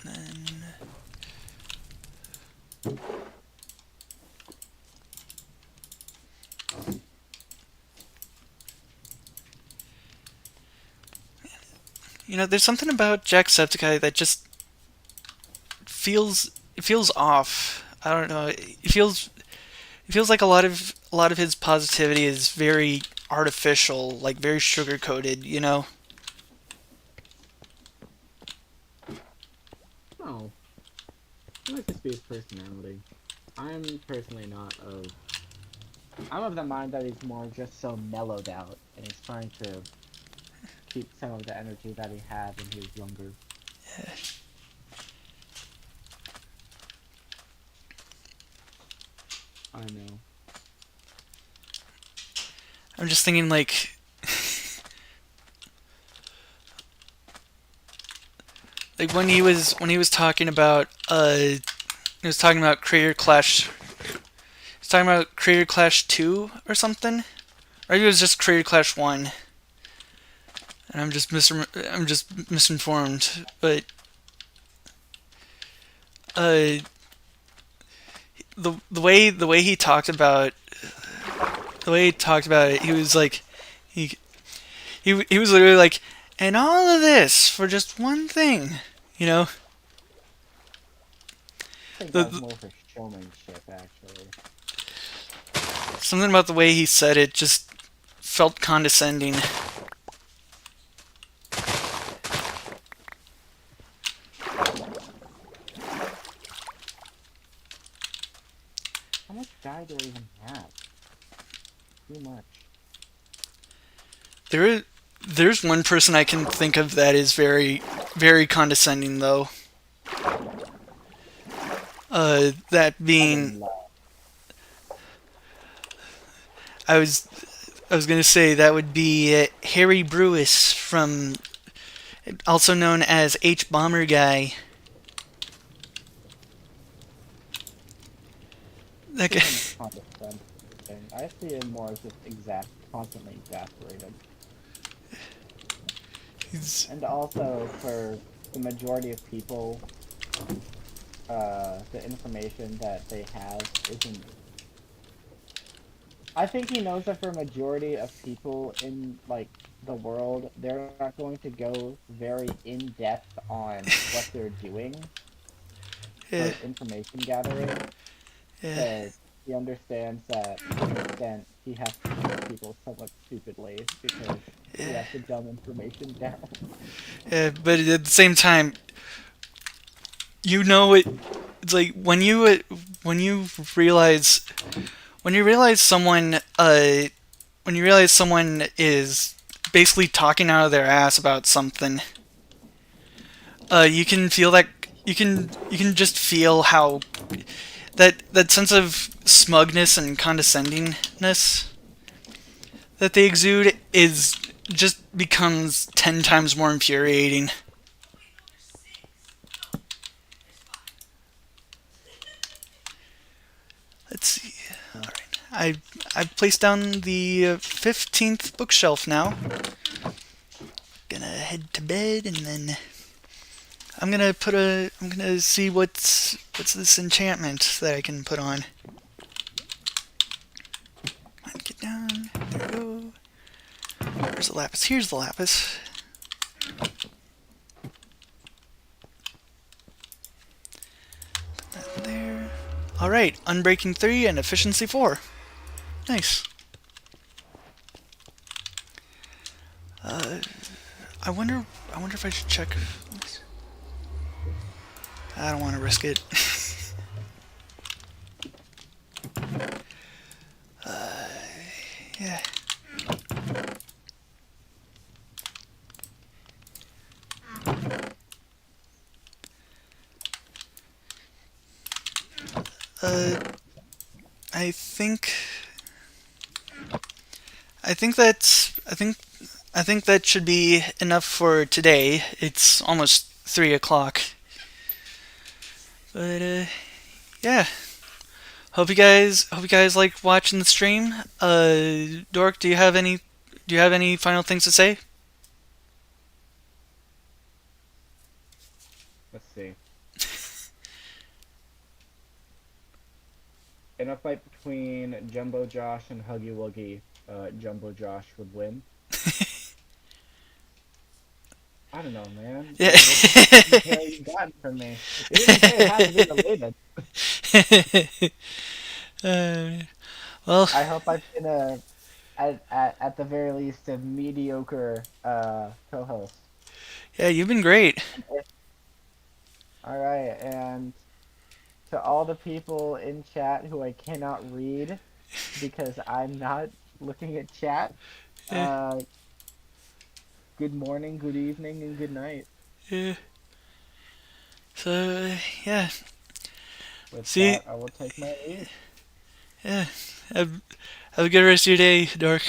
And then there's something about Jacksepticeye that just feels off. I don't know. It feels like a lot of his positivity is very artificial, like very sugar coated. No. It might just be his personality. I'm personally not of... I'm of the mind that he's more just so mellowed out, and he's trying to keep some of the energy that he had when he was younger. I know. I'm just thinking like like when he was talking about Creator Clash. He was talking about Creator Clash 2 or something, or maybe it was just Creator Clash 1. And I'm just misinformed, but uh, the way he talked about it, he was like he was literally like, and all of this for just one thing, you know. I think The, that was the more for showmanship, actually. something about the way he said it just felt condescending. How much dye do I even have? Too much. There is, there's one person I can think of that is very, very condescending though. That I would being, love. I was, I was gonna say that would be Harry Brewis from, also known as H Bomber Guy. That See guy, him condescending. I see him more as just constantly exasperated. he's, And also for the majority of people, the information that they have isn't. I think he knows that for a majority of people in like the world, they're not going to go very in depth on what they're doing yeah, for information gathering. yeah, So he understands that to an extent he has to treat people somewhat stupidly because he yeah, has to dumb information down. yeah. But at the same time, you know it. It's like when you realize when you realize someone when you realize someone is basically talking out of their ass about something, you can feel that you can just feel how that sense of smugness and condescendingness that they exude is just becomes 10 times more infuriating. Let's see. All Yeah. right, I've placed down the 15th bookshelf now. Gonna head to bed and then I'm gonna see what's this enchantment that I can put on. Get down. There we go. Where's the lapis? Here's the lapis. That there. All right, unbreaking 3 and efficiency 4. Nice. Uh, I wonder. I wonder if I should check. I don't want to risk it. Yeah. Uh, I think. I think that's. I think that should be enough for today. It's almost 3 o'clock. But yeah. Hope you guys like watching the stream. Dork, do you have any final things to say? Let's see. In a fight between Jumbo Josh and Huggy Wuggy, Jumbo Josh would win. I don't know, man. Yeah. What's the best detail you've gotten from me? You didn't say it has to be related. uh, well, I hope I've been at the very least a mediocre co-host. yeah, you've been great. All right, and to all the people in chat who I cannot read because I'm not looking at chat, Yeah, uh, good morning, good evening, and good night. yeah. So yeah, With see, that, I will take my leave. yeah. Have, have a good rest of your day, Dork.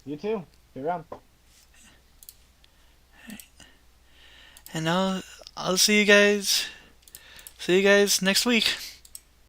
You too. See you around. And I'll see you guys. See you guys next week.